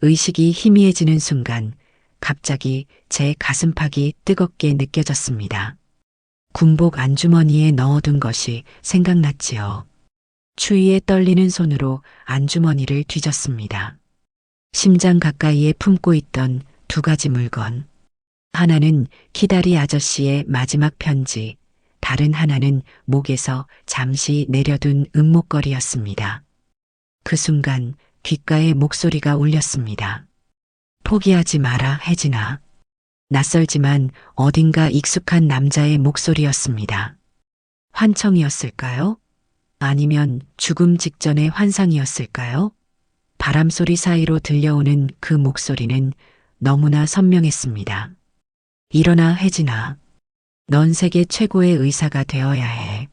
의식이 희미해지는 순간 갑자기 제 가슴팍이 뜨겁게 느껴졌습니다. 군복 안주머니에 넣어둔 것이 생각났지요. 추위에 떨리는 손으로 안주머니를 뒤졌습니다. 심장 가까이에 품고 있던 두 가지 물건. 하나는 키다리 아저씨의 마지막 편지, 다른 하나는 목에서 잠시 내려둔 은목걸이였습니다. 그 순간 귓가에 목소리가 울렸습니다. 포기하지 마라, 혜진아. 낯설지만 어딘가 익숙한 남자의 목소리였습니다. 환청이었을까요? 아니면 죽음 직전의 환상이었을까요? 바람소리 사이로 들려오는 그 목소리는 너무나 선명했습니다. 일어나, 혜진아. 넌 세계 최고의 의사가 되어야 해.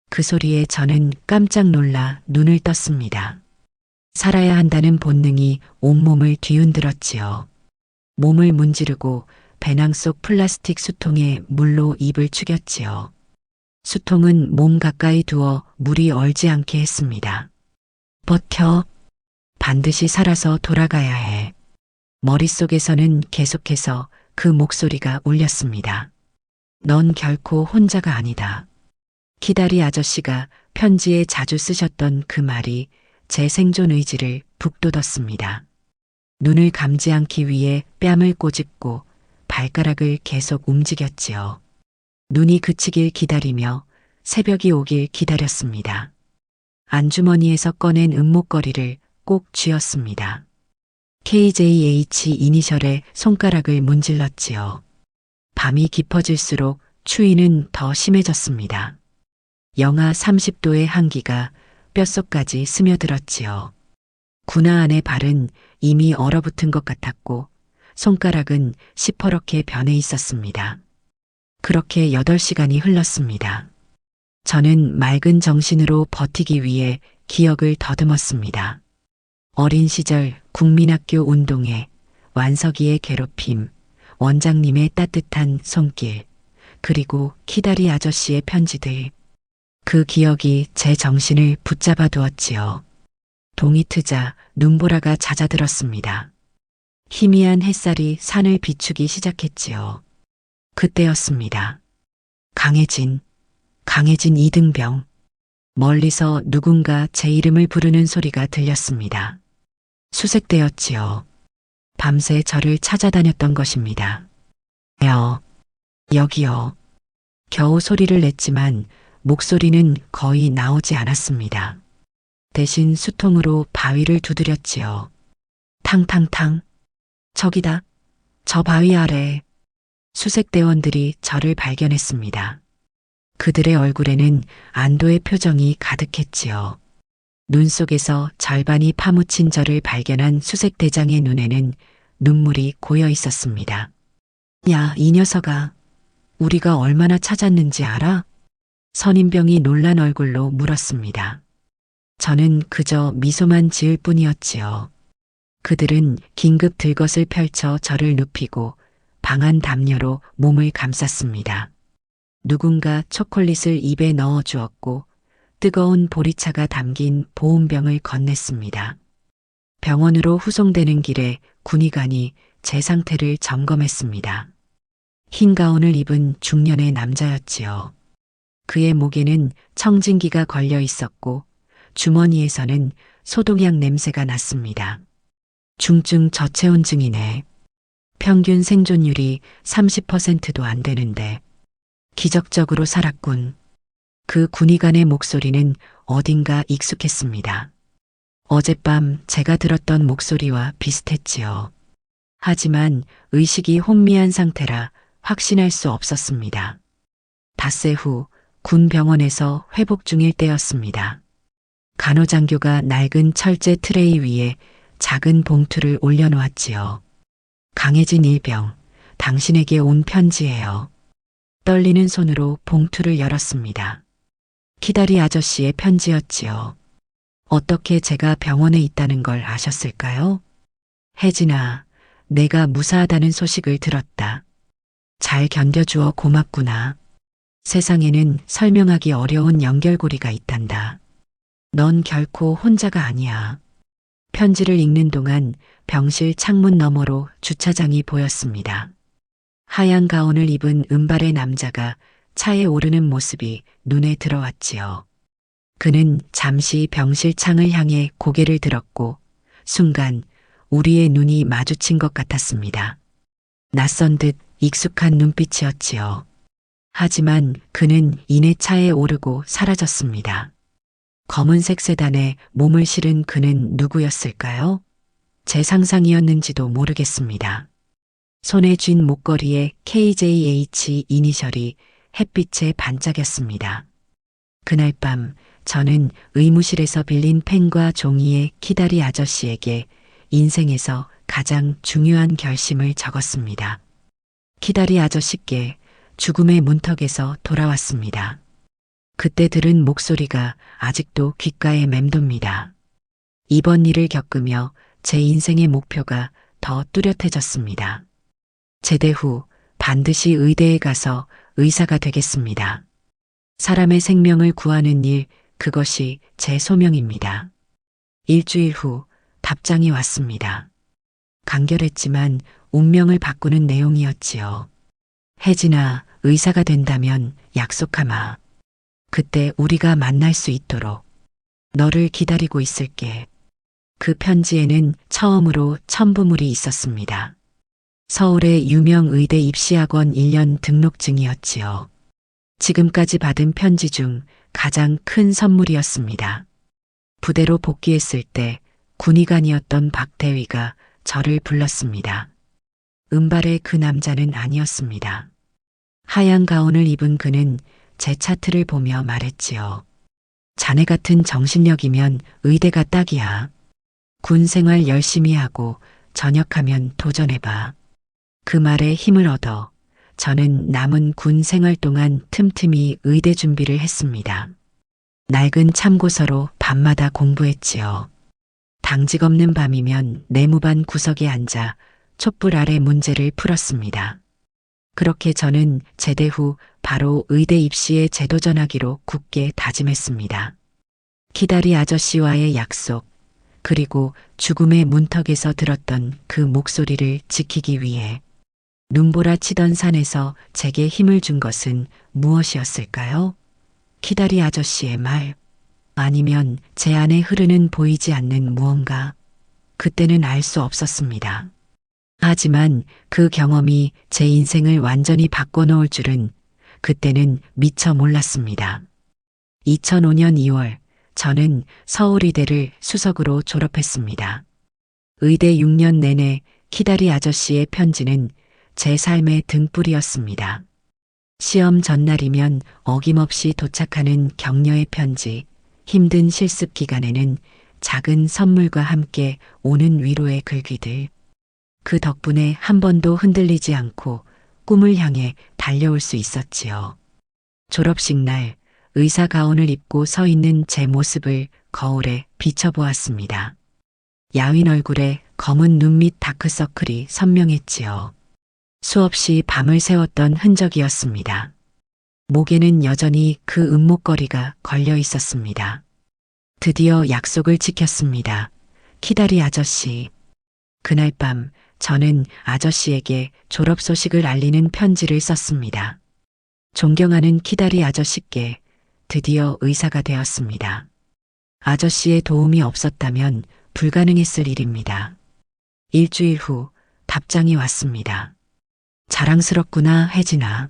그 소리에 저는 깜짝 놀라 눈을 떴습니다. 살아야 한다는 본능이 온몸을 뒤흔들었지요. 몸을 문지르고 배낭 속 플라스틱 수통에 물로 입을 축였지요. 수통은 몸 가까이 두어 물이 얼지 않게 했습니다. 버텨. 반드시 살아서 돌아가야 해. 머릿속에서는 계속해서 그 목소리가 울렸습니다. 넌 결코 혼자가 아니다. 키다리 아저씨가 편지에 자주 쓰셨던 그 말이 제 생존 의지를 북돋웠습니다. 눈을 감지 않기 위해 뺨을 꼬집고 발가락을 계속 움직였지요. 눈이 그치길 기다리며 새벽이 오길 기다렸습니다. 안주머니에서 꺼낸 은목걸이를 꼭 쥐었습니다. KJH 이니셜에 손가락을 문질렀지요. 밤이 깊어질수록 추위는 더 심해졌습니다. 영하 30도의 한기가 뼛속까지 스며들었지요. 군화 안의 발은 이미 얼어붙은 것 같았고 손가락은 시퍼렇게 변해 있었습니다. 그렇게 8시간이 흘렀습니다. 저는 맑은 정신으로 버티기 위해 기억을 더듬었습니다. 어린 시절 국민학교 운동회, 완석이의 괴롭힘, 원장님의 따뜻한 손길, 그리고 키다리 아저씨의 편지들. 그 기억이 제 정신을 붙잡아 두었지요. 동이 트자 눈보라가 잦아들었습니다. 희미한 햇살이 산을 비추기 시작했지요. 그때였습니다. 강해진 이등병. 멀리서 누군가 제 이름을 부르는 소리가 들렸습니다. 수색대였지요. 밤새 저를 찾아다녔던 것입니다. 여기요. 겨우 소리를 냈지만 목소리는 거의 나오지 않았습니다. 대신 수통으로 바위를 두드렸지요. 탕탕탕. 저기다. 저 바위 아래. 수색대원들이 저를 발견했습니다. 그들의 얼굴에는 안도의 표정이 가득했지요. 눈 속에서 절반이 파묻힌 저를 발견한 수색대장의 눈에는 눈물이 고여 있었습니다. 야, 이 녀석아. 우리가 얼마나 찾았는지 알아? 선임병이 놀란 얼굴로 물었습니다. 저는 그저 미소만 지을 뿐이었지요. 그들은 긴급 들것을 펼쳐 저를 눕히고 방안 담요로 몸을 감쌌습니다. 누군가 초콜릿을 입에 넣어 주었고 뜨거운 보리차가 담긴 보온병을 건넸습니다. 병원으로 후송되는 길에 군의관이 제 상태를 점검했습니다. 흰 가운을 입은 중년의 남자였지요. 그의 목에는 청진기가 걸려 있었고 주머니에서는 소독약 냄새가 났습니다. 중증 저체온증이네. 평균 생존율이 30%도 안 되는데 기적적으로 살았군. 그 군의관의 목소리는 어딘가 익숙했습니다. 어젯밤 제가 들었던 목소리와 비슷했지요. 하지만 의식이 혼미한 상태라 확신할 수 없었습니다. 닷새 후 군 병원에서 회복 중일 때였습니다. 간호장교가 낡은 철제 트레이 위에 작은 봉투를 올려놓았지요. 강해진 일병, 당신에게 온 편지예요. 떨리는 손으로 봉투를 열었습니다. 키다리 아저씨의 편지였지요. 어떻게 제가 병원에 있다는 걸 아셨을까요? 혜진아, 내가 무사하다는 소식을 들었다. 잘 견뎌주어 고맙구나. 세상에는 설명하기 어려운 연결고리가 있단다. 넌 결코 혼자가 아니야. 편지를 읽는 동안 병실 창문 너머로 주차장이 보였습니다. 하얀 가운을 입은 은발의 남자가 차에 오르는 모습이 눈에 들어왔지요. 그는 잠시 병실 창을 향해 고개를 들었고 순간 우리의 눈이 마주친 것 같았습니다. 낯선 듯 익숙한 눈빛이었지요. 하지만 그는 이내 차에 오르고 사라졌습니다. 검은색 세단에 몸을 실은 그는 누구였을까요? 제 상상이었는지도 모르겠습니다. 손에 쥔 목걸이에 KJH 이니셜이 햇빛에 반짝였습니다. 그날 밤 저는 의무실에서 빌린 펜과 종이에 키다리 아저씨에게 인생에서 가장 중요한 결심을 적었습니다. 키다리 아저씨께 죽음의 문턱에서 돌아왔습니다. 그때 들은 목소리가 아직도 귓가에 맴돕니다. 이번 일을 겪으며 제 인생의 목표가 더 뚜렷해졌습니다. 제대 후 반드시 의대에 가서 의사가 되겠습니다. 사람의 생명을 구하는 일, 그것이 제 소명입니다. 일주일 후 답장이 왔습니다. 간결했지만 운명을 바꾸는 내용이었지요. 혜진아, 의사가 된다면 약속하마. 그때 우리가 만날 수 있도록 너를 기다리고 있을게. 그 편지에는 처음으로 첨부물이 있었습니다. 서울의 유명 의대 입시학원 1년 등록증이었지요. 지금까지 받은 편지 중 가장 큰 선물이었습니다. 부대로 복귀했을 때 군의관이었던 박대위가 저를 불렀습니다. 은발의 그 남자는 아니었습니다. 하얀 가운을 입은 그는 제 차트를 보며 말했지요. 자네 같은 정신력이면 의대가 딱이야. 군 생활 열심히 하고 전역하면 도전해봐. 그 말에 힘을 얻어 저는 남은 군 생활 동안 틈틈이 의대 준비를 했습니다. 낡은 참고서로 밤마다 공부했지요. 당직 없는 밤이면 내무반 구석에 앉아 촛불 아래 문제를 풀었습니다. 그렇게 저는 제대 후 바로 의대 입시에 재도전하기로 굳게 다짐했습니다. 키다리 아저씨와의 약속, 그리고 죽음의 문턱에서 들었던 그 목소리를 지키기 위해 눈보라 치던 산에서 제게 힘을 준 것은 무엇이었을까요? 키다리 아저씨의 말, 아니면 제 안에 흐르는 보이지 않는 무언가. 그때는 알 수 없었습니다. 하지만 그 경험이 제 인생을 완전히 바꿔놓을 줄은 그때는 미처 몰랐습니다. 2005년 2월 저는 서울의대를 수석으로 졸업했습니다. 의대 6년 내내 키다리 아저씨의 편지는 제 삶의 등불이었습니다. 시험 전날이면 어김없이 도착하는 격려의 편지, 힘든 실습 기간에는 작은 선물과 함께 오는 위로의 글귀들. 그 덕분에 한 번도 흔들리지 않고 꿈을 향해 달려올 수 있었지요. 졸업식 날 의사 가운을 입고 서 있는 제 모습을 거울에 비춰보았습니다. 야윈 얼굴에 검은 눈 밑 다크서클이 선명했지요. 수없이 밤을 새웠던 흔적이었습니다. 목에는 여전히 그 은목걸이가 걸려 있었습니다. 드디어 약속을 지켰습니다. 키다리 아저씨. 그날 밤 저는 아저씨에게 졸업 소식을 알리는 편지를 썼습니다. 존경하는 키다리 아저씨께 드디어 의사가 되었습니다. 아저씨의 도움이 없었다면 불가능했을 일입니다. 일주일 후 답장이 왔습니다. 자랑스럽구나, 혜진아.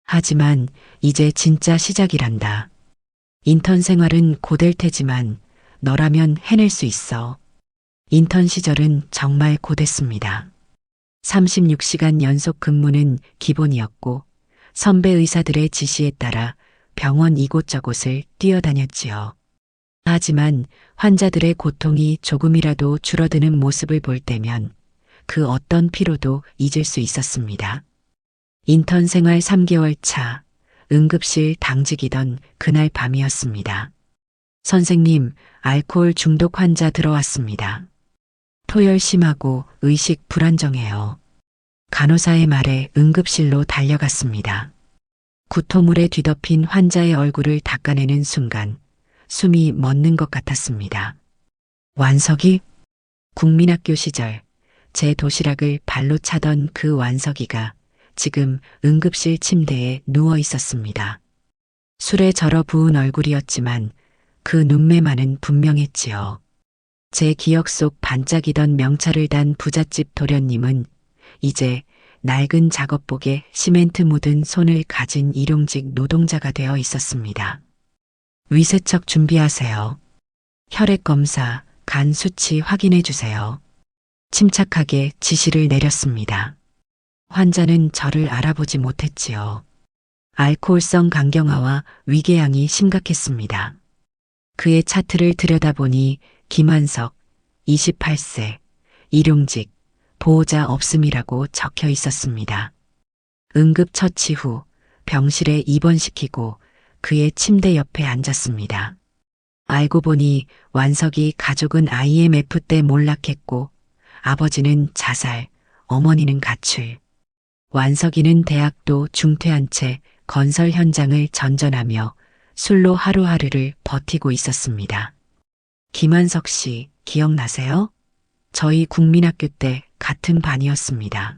하지만 이제 진짜 시작이란다. 인턴 생활은 고될 테지만 너라면 해낼 수 있어. 인턴 시절은 정말 고됐습니다. 36시간 연속 근무는 기본이었고 선배 의사들의 지시에 따라 병원 이곳저곳을 뛰어다녔지요. 하지만 환자들의 고통이 조금이라도 줄어드는 모습을 볼 때면 그 어떤 피로도 잊을 수 있었습니다. 인턴 생활 3개월 차, 응급실 당직이던 그날 밤이었습니다. 선생님, 알코올 중독 환자 들어왔습니다. 토열 심하고 의식 불안정해요. 간호사의 말에 응급실로 달려갔습니다. 구토물에 뒤덮인 환자의 얼굴을 닦아내는 순간 숨이 멎는 것 같았습니다. 완석이? 국민학교 시절 제 도시락을 발로 차던 그 완석이가 지금 응급실 침대에 누워 있었습니다. 술에 절어 부은 얼굴이었지만 그 눈매만은 분명했지요. 제 기억 속 반짝이던 명찰을 단 부잣집 도련님은 이제 낡은 작업복에 시멘트 묻은 손을 가진 일용직 노동자가 되어 있었습니다. 위세척 준비하세요. 혈액 검사, 간 수치 확인해 주세요. 침착하게 지시를 내렸습니다. 환자는 저를 알아보지 못했지요. 알코올성 간경화와 위궤양이 심각했습니다. 그의 차트를 들여다보니 김한석, 28세, 일용직, 보호자 없음이라고 적혀 있었습니다. 응급처치 후 병실에 입원시키고 그의 침대 옆에 앉았습니다. 알고 보니 완석이 가족은 IMF 때 몰락했고 아버지는 자살, 어머니는 가출. 완석이는 대학도 중퇴한 채 건설 현장을 전전하며 술로 하루하루를 버티고 있었습니다. 김한석 씨 기억나세요? 저희 국민학교 때 같은 반이었습니다.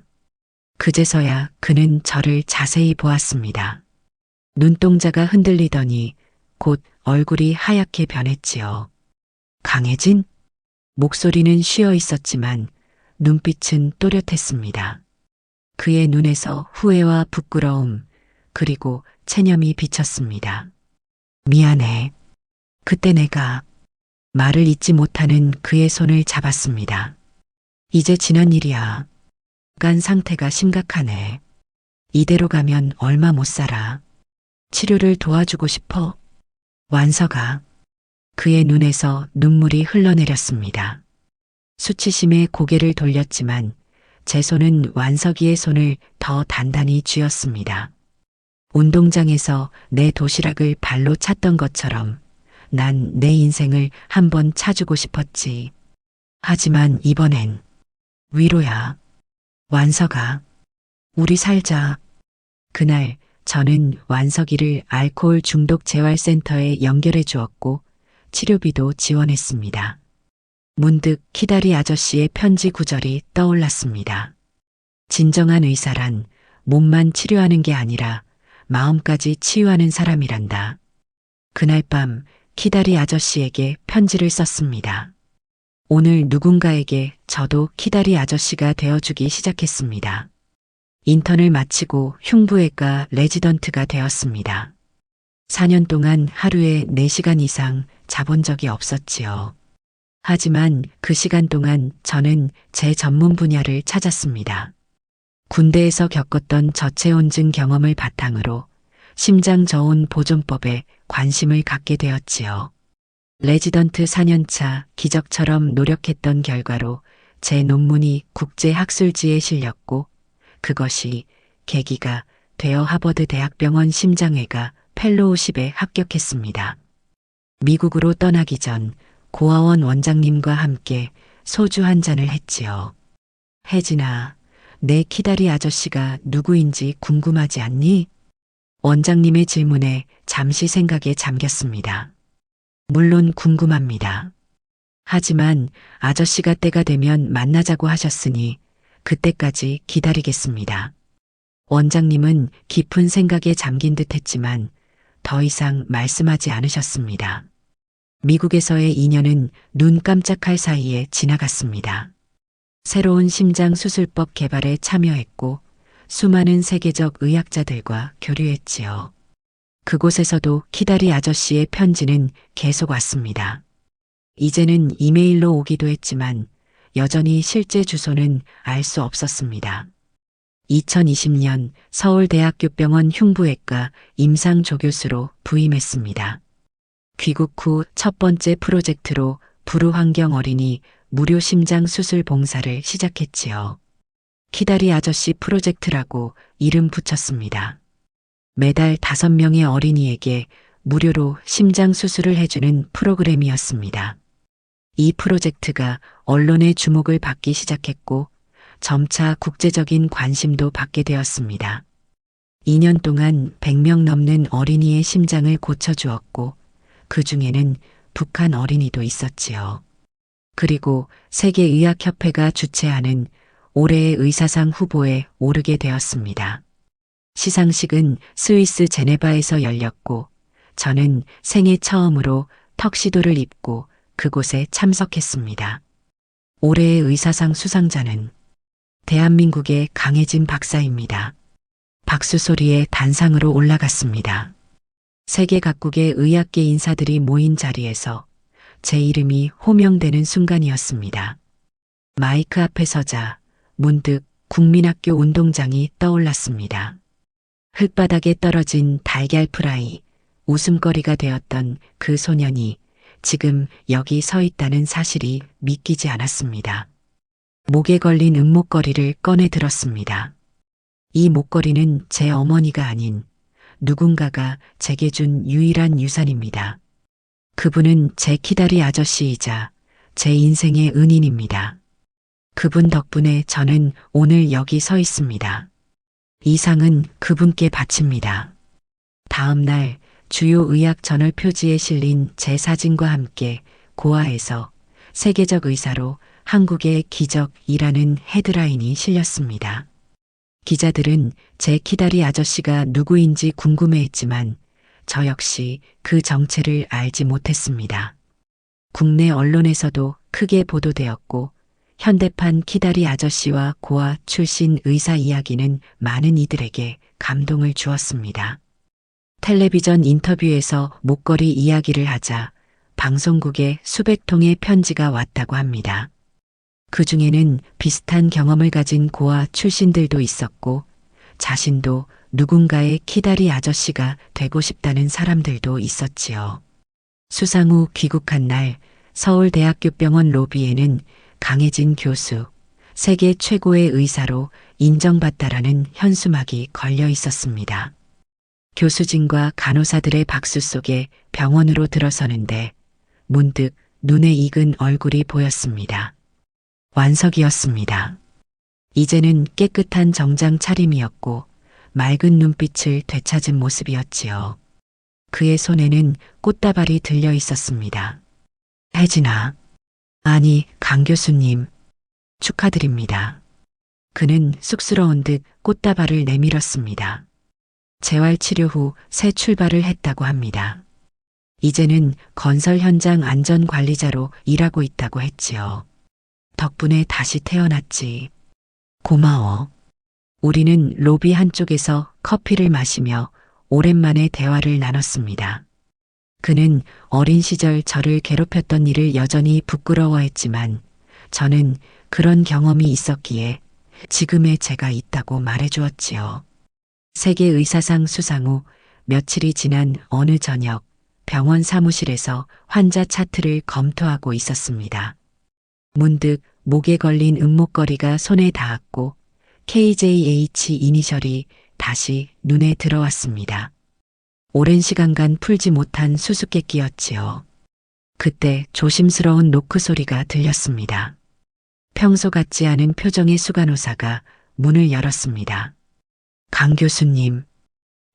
그제서야 그는 저를 자세히 보았습니다. 눈동자가 흔들리더니 곧 얼굴이 하얗게 변했지요. 강혜진? 목소리는 쉬어 있었지만 눈빛은 또렷했습니다. 그의 눈에서 후회와 부끄러움 그리고 체념이 비쳤습니다. 미안해. 그때 내가 말을 잇지 못하는 그의 손을 잡았습니다. 이제 지난 일이야. 간 상태가 심각하네. 이대로 가면 얼마 못 살아. 치료를 도와주고 싶어. 완서가 그의 눈에서 눈물이 흘러내렸습니다. 수치심에 고개를 돌렸지만 제 손은 완석이의 손을 더 단단히 쥐었습니다. 운동장에서 내 도시락을 발로 찼던 것처럼 난 내 인생을 한번 차주고 싶었지. 하지만 이번엔 위로야. 완석아, 우리 살자. 그날 저는 완석이를 알코올 중독 재활센터에 연결해 주었고 치료비도 지원했습니다. 문득 키다리 아저씨의 편지 구절이 떠올랐습니다. 진정한 의사란 몸만 치료하는 게 아니라 마음까지 치유하는 사람이란다. 그날 밤 키다리 아저씨에게 편지를 썼습니다. 오늘 누군가에게 저도 키다리 아저씨가 되어주기 시작했습니다. 인턴을 마치고 흉부외과 레지던트가 되었습니다. 4년 동안 하루에 4시간 이상 자본 적이 없었지요. 하지만 그 시간 동안 저는 제 전문 분야를 찾았습니다. 군대에서 겪었던 저체온증 경험을 바탕으로 심장 저온 보존법에 관심을 갖게 되었지요. 레지던트 4년차 기적처럼 노력했던 결과로 제 논문이 국제학술지에 실렸고 그것이 계기가 되어 하버드 대학병원 심장외과 펠로우십에 합격했습니다. 미국으로 떠나기 전 고아원 원장님과 함께 소주 한 잔을 했지요. 혜진아, 내 키다리 아저씨가 누구인지 궁금하지 않니? 원장님의 질문에 잠시 생각에 잠겼습니다. 물론 궁금합니다. 하지만 아저씨가 때가 되면 만나자고 하셨으니 그때까지 기다리겠습니다. 원장님은 깊은 생각에 잠긴 듯 했지만 더 이상 말씀하지 않으셨습니다. 미국에서의 2년은 눈 깜짝할 사이에 지나갔습니다. 새로운 심장 수술법 개발에 참여했고 수많은 세계적 의학자들과 교류했지요. 그곳에서도 키다리 아저씨의 편지는 계속 왔습니다. 이제는 이메일로 오기도 했지만 여전히 실제 주소는 알 수 없었습니다. 2020년 서울대학교 병원 흉부외과 임상조교수로 부임했습니다. 귀국 후 첫 번째 프로젝트로 불우환경 어린이 무료 심장 수술 봉사를 시작했지요. 키다리 아저씨 프로젝트라고 이름 붙였습니다. 매달 5명의 어린이에게 무료로 심장 수술을 해주는 프로그램이었습니다. 이 프로젝트가 언론의 주목을 받기 시작했고 점차 국제적인 관심도 받게 되었습니다. 2년 동안 100명 넘는 어린이의 심장을 고쳐주었고 그 중에는 북한 어린이도 있었지요. 그리고 세계의학협회가 주최하는 올해의 의사상 후보에 오르게 되었습니다. 시상식은 스위스 제네바에서 열렸고 저는 생애 처음으로 턱시도를 입고 그곳에 참석했습니다. 올해의 의사상 수상자는 대한민국의 강혜진 박사입니다. 박수 소리에 단상으로 올라갔습니다. 세계 각국의 의학계 인사들이 모인 자리에서 제 이름이 호명되는 순간이었습니다. 마이크 앞에 서자 문득 국민학교 운동장이 떠올랐습니다. 흙바닥에 떨어진 달걀 프라이, 웃음거리가 되었던 그 소년이 지금 여기 서 있다는 사실이 믿기지 않았습니다. 목에 걸린 은목걸이를 꺼내 들었습니다. 이 목걸이는 제 어머니가 아닌 누군가가 제게 준 유일한 유산입니다. 그분은 제 키다리 아저씨이자 제 인생의 은인입니다. 그분 덕분에 저는 오늘 여기 서 있습니다. 이 상은 그분께 바칩니다. 다음 날 주요 의학 저널 표지에 실린 제 사진과 함께 고아에서 세계적 의사로 한국의 기적이라는 헤드라인이 실렸습니다. 기자들은 제 키다리 아저씨가 누구인지 궁금해했지만 저 역시 그 정체를 알지 못했습니다. 국내 언론에서도 크게 보도되었고 현대판 키다리 아저씨와 고아 출신 의사 이야기는 많은 이들에게 감동을 주었습니다. 텔레비전 인터뷰에서 목걸이 이야기를 하자 방송국에 수백 통의 편지가 왔다고 합니다. 그 중에는 비슷한 경험을 가진 고아 출신들도 있었고 자신도 누군가의 키다리 아저씨가 되고 싶다는 사람들도 있었지요. 수상 후 귀국한 날 서울대학교 병원 로비에는 강혜진 교수, 세계 최고의 의사로 인정받다라는 현수막이 걸려 있었습니다. 교수진과 간호사들의 박수 속에 병원으로 들어서는데 문득 눈에 익은 얼굴이 보였습니다. 완석이었습니다. 이제는 깨끗한 정장 차림이었고 맑은 눈빛을 되찾은 모습이었지요. 그의 손에는 꽃다발이 들려 있었습니다. 혜진아, 아니 강 교수님, 축하드립니다. 그는 쑥스러운 듯 꽃다발을 내밀었습니다. 재활치료 후 새 출발을 했다고 합니다. 이제는 건설 현장 안전관리자로 일하고 있다고 했지요. 덕분에 다시 태어났지. 고마워. 우리는 로비 한쪽에서 커피를 마시며 오랜만에 대화를 나눴습니다. 그는 어린 시절 저를 괴롭혔던 일을 여전히 부끄러워했지만 저는 그런 경험이 있었기에 지금의 제가 있다고 말해주었지요. 세계의사상 수상 후 며칠이 지난 어느 저녁 병원 사무실에서 환자 차트를 검토하고 있었습니다. 문득 목에 걸린 은목걸이가 손에 닿았고 KJH 이니셜이 다시 눈에 들어왔습니다. 오랜 시간간 풀지 못한 수수께끼였지요. 그때 조심스러운 노크 소리가 들렸습니다. 평소 같지 않은 표정의 수간호사가 문을 열었습니다. 강 교수님,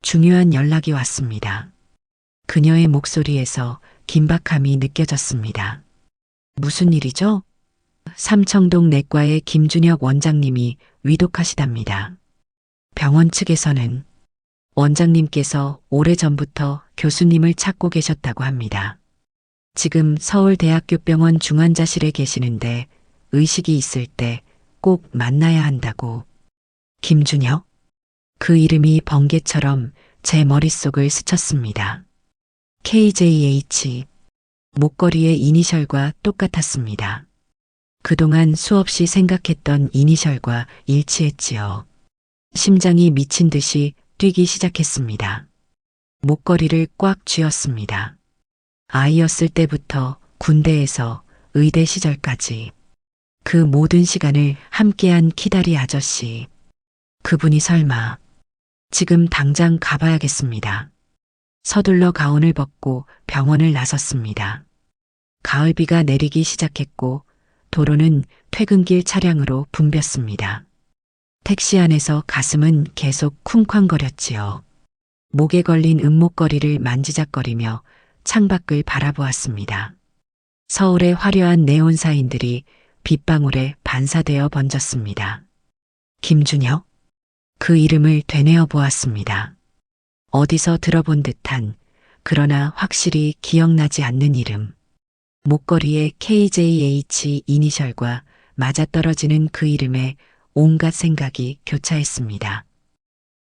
중요한 연락이 왔습니다. 그녀의 목소리에서 긴박함이 느껴졌습니다. 무슨 일이죠? 삼청동 내과의 김준혁 원장님이 위독하시답니다. 병원 측에서는 원장님께서 오래전부터 교수님을 찾고 계셨다고 합니다. 지금 서울대학교병원 중환자실에 계시는데 의식이 있을 때 꼭 만나야 한다고. 김준혁? 그 이름이 번개처럼 제 머릿속을 스쳤습니다. KJH. 목걸이의 이니셜과 똑같았습니다. 그동안 수없이 생각했던 이니셜과 일치했지요. 심장이 미친 듯이 뛰기 시작했습니다. 목걸이를 꽉 쥐었습니다. 아이였을 때부터 군대에서 의대 시절까지 그 모든 시간을 함께한 키다리 아저씨. 그분이 설마 지금 당장 가봐야겠습니다. 서둘러 가운을 벗고 병원을 나섰습니다. 가을비가 내리기 시작했고 도로는 퇴근길 차량으로 붐볐습니다. 택시 안에서 가슴은 계속 쿵쾅거렸지요. 목에 걸린 은목걸이를 만지작거리며 창밖을 바라보았습니다. 서울의 화려한 네온 사인들이 빗방울에 반사되어 번졌습니다. 김준혁? 그 이름을 되뇌어 보았습니다. 어디서 들어본 듯한 그러나 확실히 기억나지 않는 이름. 목걸이에 KJH 이니셜과 맞아떨어지는 그 이름에 온갖 생각이 교차했습니다.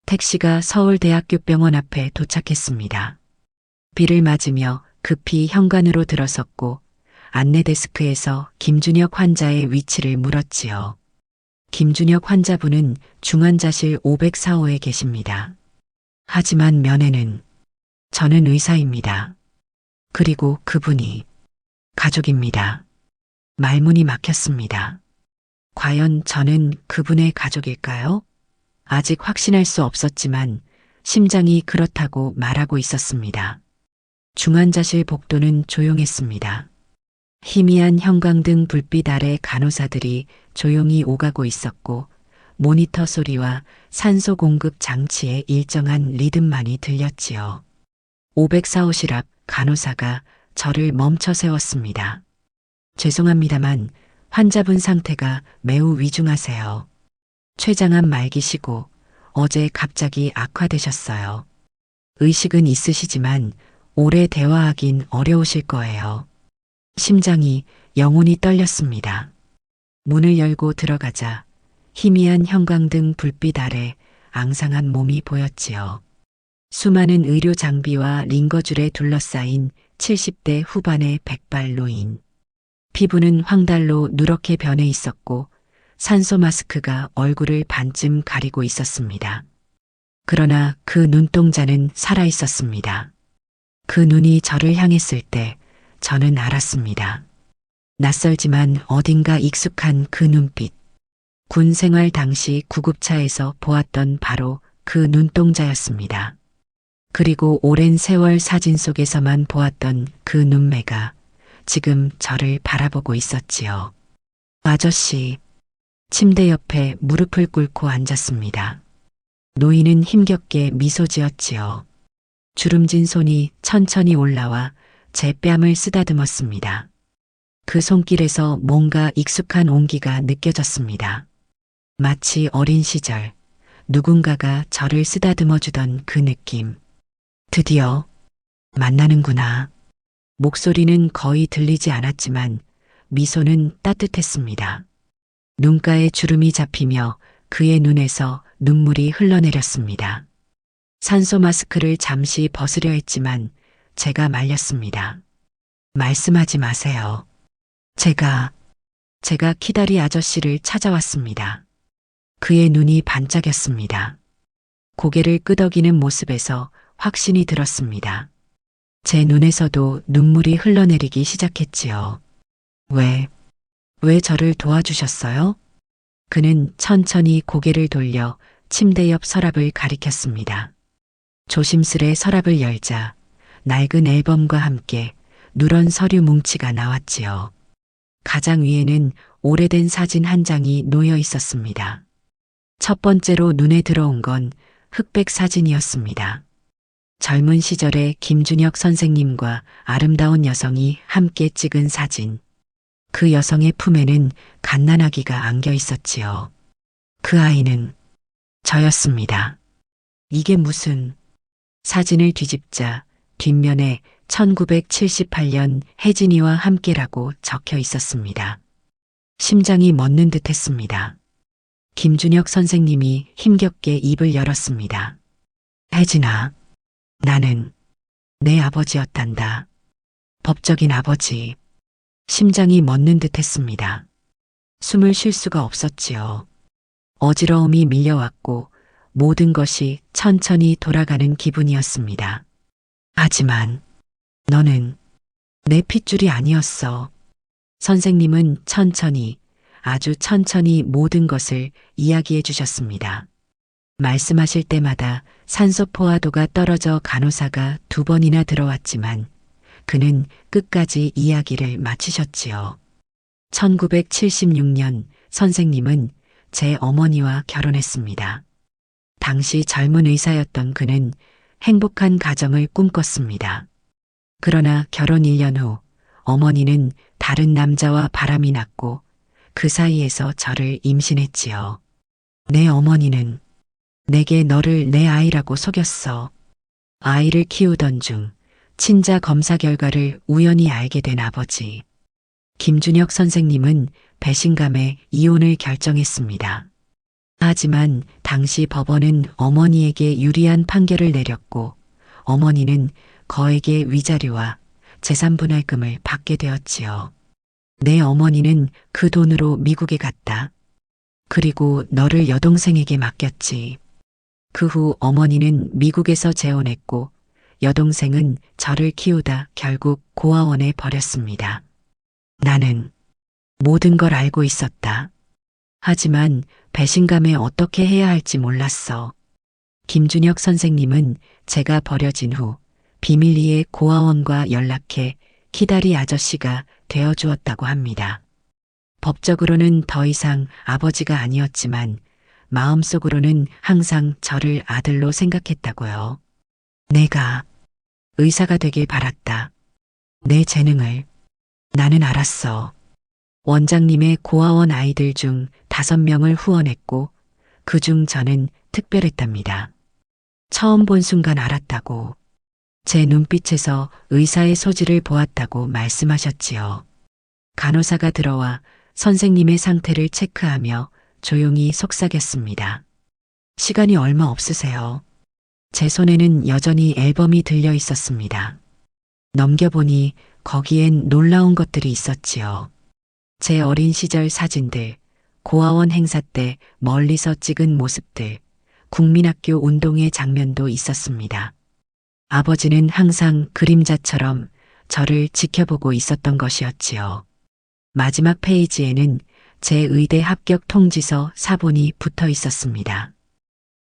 택시가 서울대학교병원 앞에 도착했습니다. 비를 맞으며 급히 현관으로 들어섰고 안내 데스크에서 김준혁 환자의 위치를 물었지요. 김준혁 환자분은 중환자실 504호에 계십니다. 하지만 면회는 저는 의사입니다. 그리고 그분이 가족입니다. 말문이 막혔습니다. 과연 저는 그분의 가족일까요? 아직 확신할 수 없었지만 심장이 그렇다고 말하고 있었습니다. 중환자실 복도는 조용했습니다. 희미한 형광등 불빛 아래 간호사들이 조용히 오가고 있었고 모니터 소리와 산소 공급 장치의 일정한 리듬만이 들렸지요. 504호실 앞 간호사가 저를 멈춰 세웠습니다. 죄송합니다만 환자분 상태가 매우 위중하세요. 췌장암 말기시고 어제 갑자기 악화되셨어요. 의식은 있으시지만 오래 대화하긴 어려우실 거예요. 심장이 영혼이 떨렸습니다. 문을 열고 들어가자 희미한 형광등 불빛 아래 앙상한 몸이 보였지요. 수많은 의료 장비와 링거줄에 둘러싸인 70대 후반의 백발 노인. 피부는 황달로 누렇게 변해 있었고 산소 마스크가 얼굴을 반쯤 가리고 있었습니다. 그러나 그 눈동자는 살아 있었습니다. 그 눈이 저를 향했을 때 저는 알았습니다. 낯설지만 어딘가 익숙한 그 눈빛. 군 생활 당시 구급차에서 보았던 바로 그 눈동자였습니다. 그리고 오랜 세월 사진 속에서만 보았던 그 눈매가 지금 저를 바라보고 있었지요. 아저씨. 침대 옆에 무릎을 꿇고 앉았습니다. 노인은 힘겹게 미소 지었지요. 주름진 손이 천천히 올라와 제 뺨을 쓰다듬었습니다. 그 손길에서 뭔가 익숙한 온기가 느껴졌습니다. 마치 어린 시절 누군가가 저를 쓰다듬어 주던 그 느낌. 드디어 만나는구나. 목소리는 거의 들리지 않았지만 미소는 따뜻했습니다. 눈가에 주름이 잡히며 그의 눈에서 눈물이 흘러내렸습니다. 산소 마스크를 잠시 벗으려 했지만 제가 말렸습니다. 말씀하지 마세요. 제가 키다리 아저씨를 찾아왔습니다. 그의 눈이 반짝였습니다. 고개를 끄덕이는 모습에서 확신이 들었습니다. 제 눈에서도 눈물이 흘러내리기 시작했지요. 왜 저를 도와주셨어요? 그는 천천히 고개를 돌려 침대 옆 서랍을 가리켰습니다. 조심스레 서랍을 열자 낡은 앨범과 함께 누런 서류 뭉치가 나왔지요. 가장 위에는 오래된 사진 한 장이 놓여 있었습니다. 첫 번째로 눈에 들어온 건 흑백 사진이었습니다. 젊은 시절의 김준혁 선생님과 아름다운 여성이 함께 찍은 사진. 그 여성의 품에는 갓난아기가 안겨 있었지요. 그 아이는 저였습니다. 이게 무슨... 사진을 뒤집자 뒷면에 1978년 혜진이와 함께라고 적혀 있었습니다. 심장이 멎는 듯 했습니다. 김준혁 선생님이 힘겹게 입을 열었습니다. 혜진아, 나는 내 아버지였단다. 법적인 아버지. 심장이 멎는 듯 했습니다. 숨을 쉴 수가 없었지요. 어지러움이 밀려왔고 모든 것이 천천히 돌아가는 기분이었습니다. 하지만 너는 내 핏줄이 아니었어. 선생님은 천천히, 아주 천천히 모든 것을 이야기해 주셨습니다. 말씀하실 때마다 산소 포화도가 떨어져 간호사가 2번이나 들어왔지만 그는 끝까지 이야기를 마치셨지요. 1976년 선생님은 제 어머니와 결혼했습니다. 당시 젊은 의사였던 그는 행복한 가정을 꿈꿨습니다. 그러나 결혼 1년 후 어머니는 다른 남자와 바람이 났고 그 사이에서 저를 임신했지요. 내 어머니는 내게 너를 내 아이라고 속였어. 아이를 키우던 중 친자 검사 결과를 우연히 알게 된 아버지. 김준혁 선생님은 배신감에 이혼을 결정했습니다. 하지만 당시 법원은 어머니에게 유리한 판결을 내렸고 어머니는 거액의 위자료와 재산분할금을 받게 되었지요. 내 어머니는 그 돈으로 미국에 갔다. 그리고 너를 여동생에게 맡겼지. 그 후 어머니는 미국에서 재혼했고 여동생은 저를 키우다 결국 고아원에 버렸습니다. 나는 모든 걸 알고 있었다. 하지만 배신감에 어떻게 해야 할지 몰랐어. 김준혁 선생님은 제가 버려진 후 비밀리에 고아원과 연락해 키다리 아저씨가 되어주었다고 합니다. 법적으로는 더 이상 아버지가 아니었지만 마음속으로는 항상 저를 아들로 생각했다고요. 내가 의사가 되길 바랐다. 내 재능을 나는 알았어. 원장님의 고아원 아이들 중 5명을 후원했고 그중 저는 특별했답니다. 처음 본 순간 알았다고. 제 눈빛에서 의사의 소질을 보았다고 말씀하셨지요. 간호사가 들어와 선생님의 상태를 체크하며 조용히 속삭였습니다. 시간이 얼마 없으세요. 제 손에는 여전히 앨범이 들려 있었습니다. 넘겨보니 거기엔 놀라운 것들이 있었지요. 제 어린 시절 사진들, 고아원 행사 때 멀리서 찍은 모습들, 국민학교 운동회 장면도 있었습니다. 아버지는 항상 그림자처럼 저를 지켜보고 있었던 것이었지요. 마지막 페이지에는 제 의대 합격 통지서 사본이 붙어 있었습니다.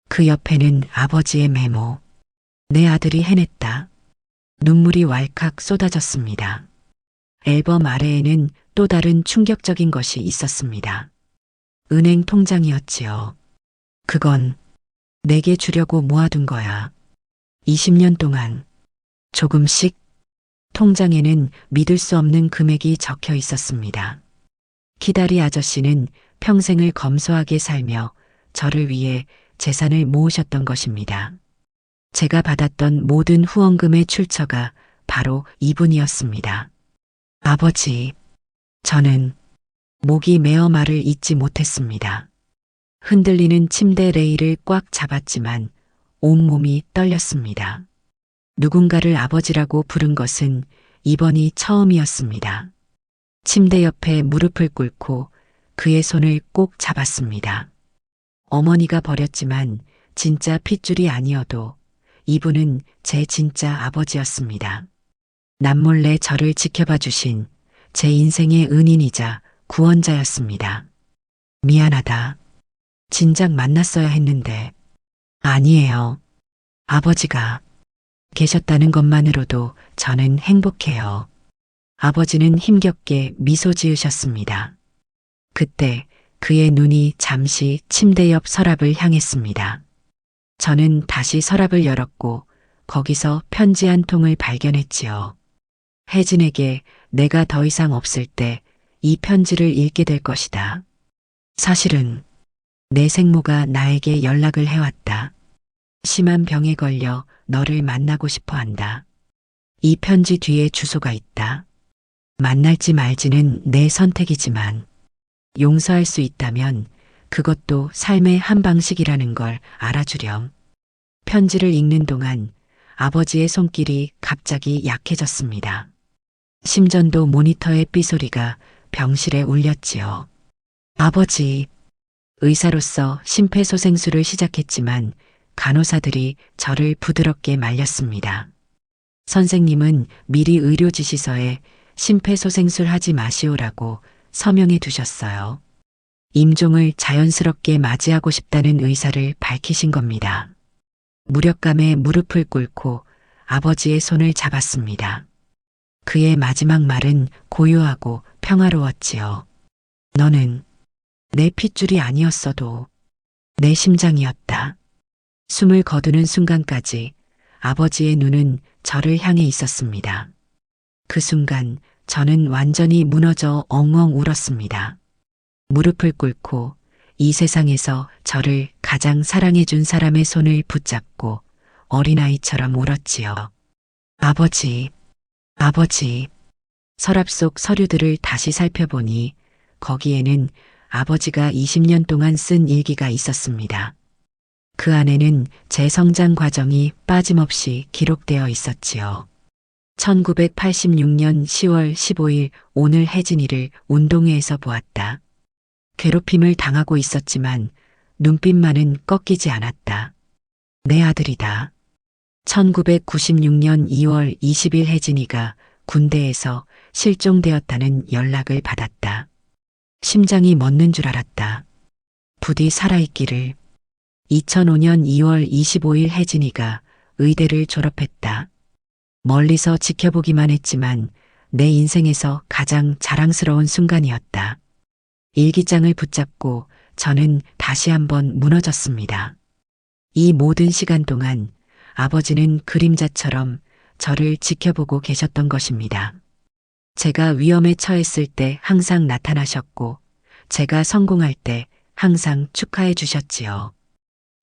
그 옆에는 아버지의 메모. 내 아들이 해냈다. 눈물이 왈칵 쏟아졌습니다. 앨범 아래에는 또 다른 충격적인 것이 있었습니다. 은행 통장이었지요. 그건 내게 주려고 모아둔 거야. 20년 동안 조금씩. 통장에는 믿을 수 없는 금액이 적혀 있었습니다. 키다리 아저씨는 평생을 검소하게 살며 저를 위해 재산을 모으셨던 것입니다. 제가 받았던 모든 후원금의 출처가 바로 이분이었습니다. 아버지, 저는 목이 메어 말을 잇지 못했습니다. 흔들리는 침대 레일을 꽉 잡았지만 온몸이 떨렸습니다. 누군가를 아버지라고 부른 것은 이번이 처음이었습니다. 침대 옆에 무릎을 꿇고 그의 손을 꼭 잡았습니다. 어머니가 버렸지만 진짜 핏줄이 아니어도 이분은 제 진짜 아버지였습니다. 남몰래 저를 지켜봐 주신 제 인생의 은인이자 구원자였습니다. 미안하다. 진작 만났어야 했는데. 아니에요. 아버지가 계셨다는 것만으로도 저는 행복해요. 아버지는 힘겹게 미소 지으셨습니다. 그때 그의 눈이 잠시 침대 옆 서랍을 향했습니다. 저는 다시 서랍을 열었고 거기서 편지 한 통을 발견했지요. 혜진에게 내가 더 이상 없을 때 이 편지를 읽게 될 것이다. 사실은 내 생모가 나에게 연락을 해왔다. 심한 병에 걸려 너를 만나고 싶어 한다. 이 편지 뒤에 주소가 있다. 만날지 말지는 내 선택이지만 용서할 수 있다면 그것도 삶의 한 방식이라는 걸 알아주렴. 편지를 읽는 동안 아버지의 손길이 갑자기 약해졌습니다. 심전도 모니터의 삐소리가 병실에 울렸지요. 아버지, 의사로서 심폐소생술을 시작했지만 간호사들이 저를 부드럽게 말렸습니다. 선생님은 미리 의료 지시서에 심폐소생술 하지 마시오라고 서명해 두셨어요. 임종을 자연스럽게 맞이하고 싶다는 의사를 밝히신 겁니다. 무력감에 무릎을 꿇고 아버지의 손을 잡았습니다. 그의 마지막 말은 고요하고 평화로웠지요. 너는 내 핏줄이 아니었어도 내 심장이었다. 숨을 거두는 순간까지 아버지의 눈은 저를 향해 있었습니다. 그 순간 저는 완전히 무너져 엉엉 울었습니다. 무릎을 꿇고 이 세상에서 저를 가장 사랑해준 사람의 손을 붙잡고 어린아이처럼 울었지요. 아버지, 아버지. 서랍 속 서류들을 다시 살펴보니 거기에는 아버지가 20년 동안 쓴 일기가 있었습니다. 그 안에는 제 성장 과정이 빠짐없이 기록되어 있었지요. 1986년 10월 15일 오늘 혜진이를 운동회에서 보았다. 괴롭힘을 당하고 있었지만 눈빛만은 꺾이지 않았다. 내 아들이다. 1996년 2월 20일 혜진이가 군대에서 실종되었다는 연락을 받았다. 심장이 멎는 줄 알았다. 부디 살아있기를. 2005년 2월 25일 혜진이가 의대를 졸업했다. 멀리서 지켜보기만 했지만 내 인생에서 가장 자랑스러운 순간이었다. 일기장을 붙잡고 저는 다시 한번 무너졌습니다. 이 모든 시간 동안 아버지는 그림자처럼 저를 지켜보고 계셨던 것입니다. 제가 위험에 처했을 때 항상 나타나셨고, 제가 성공할 때 항상 축하해 주셨지요.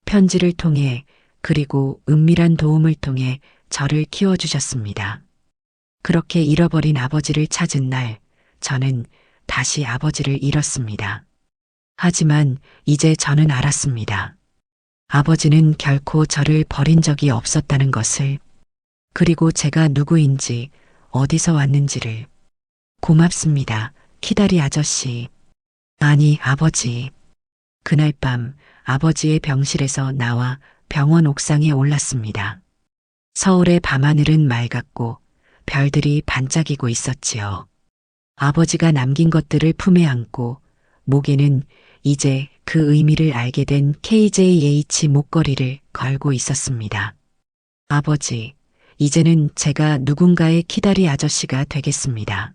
편지를 통해 그리고 은밀한 도움을 통해 저를 키워주셨습니다. 그렇게 잃어버린 아버지를 찾은 날, 저는 다시 아버지를 잃었습니다. 하지만 이제 저는 알았습니다. 아버지는 결코 저를 버린 적이 없었다는 것을, 그리고 제가 누구인지, 어디서 왔는지를. 고맙습니다, 키다리 아저씨. 아니, 아버지. 그날 밤 아버지의 병실에서 나와 병원 옥상에 올랐습니다. 서울의 밤하늘은 맑았고 별들이 반짝이고 있었지요. 아버지가 남긴 것들을 품에 안고 목에는 이제 그 의미를 알게 된 KJH 목걸이를 걸고 있었습니다. 아버지, 이제는 제가 누군가의 키다리 아저씨가 되겠습니다.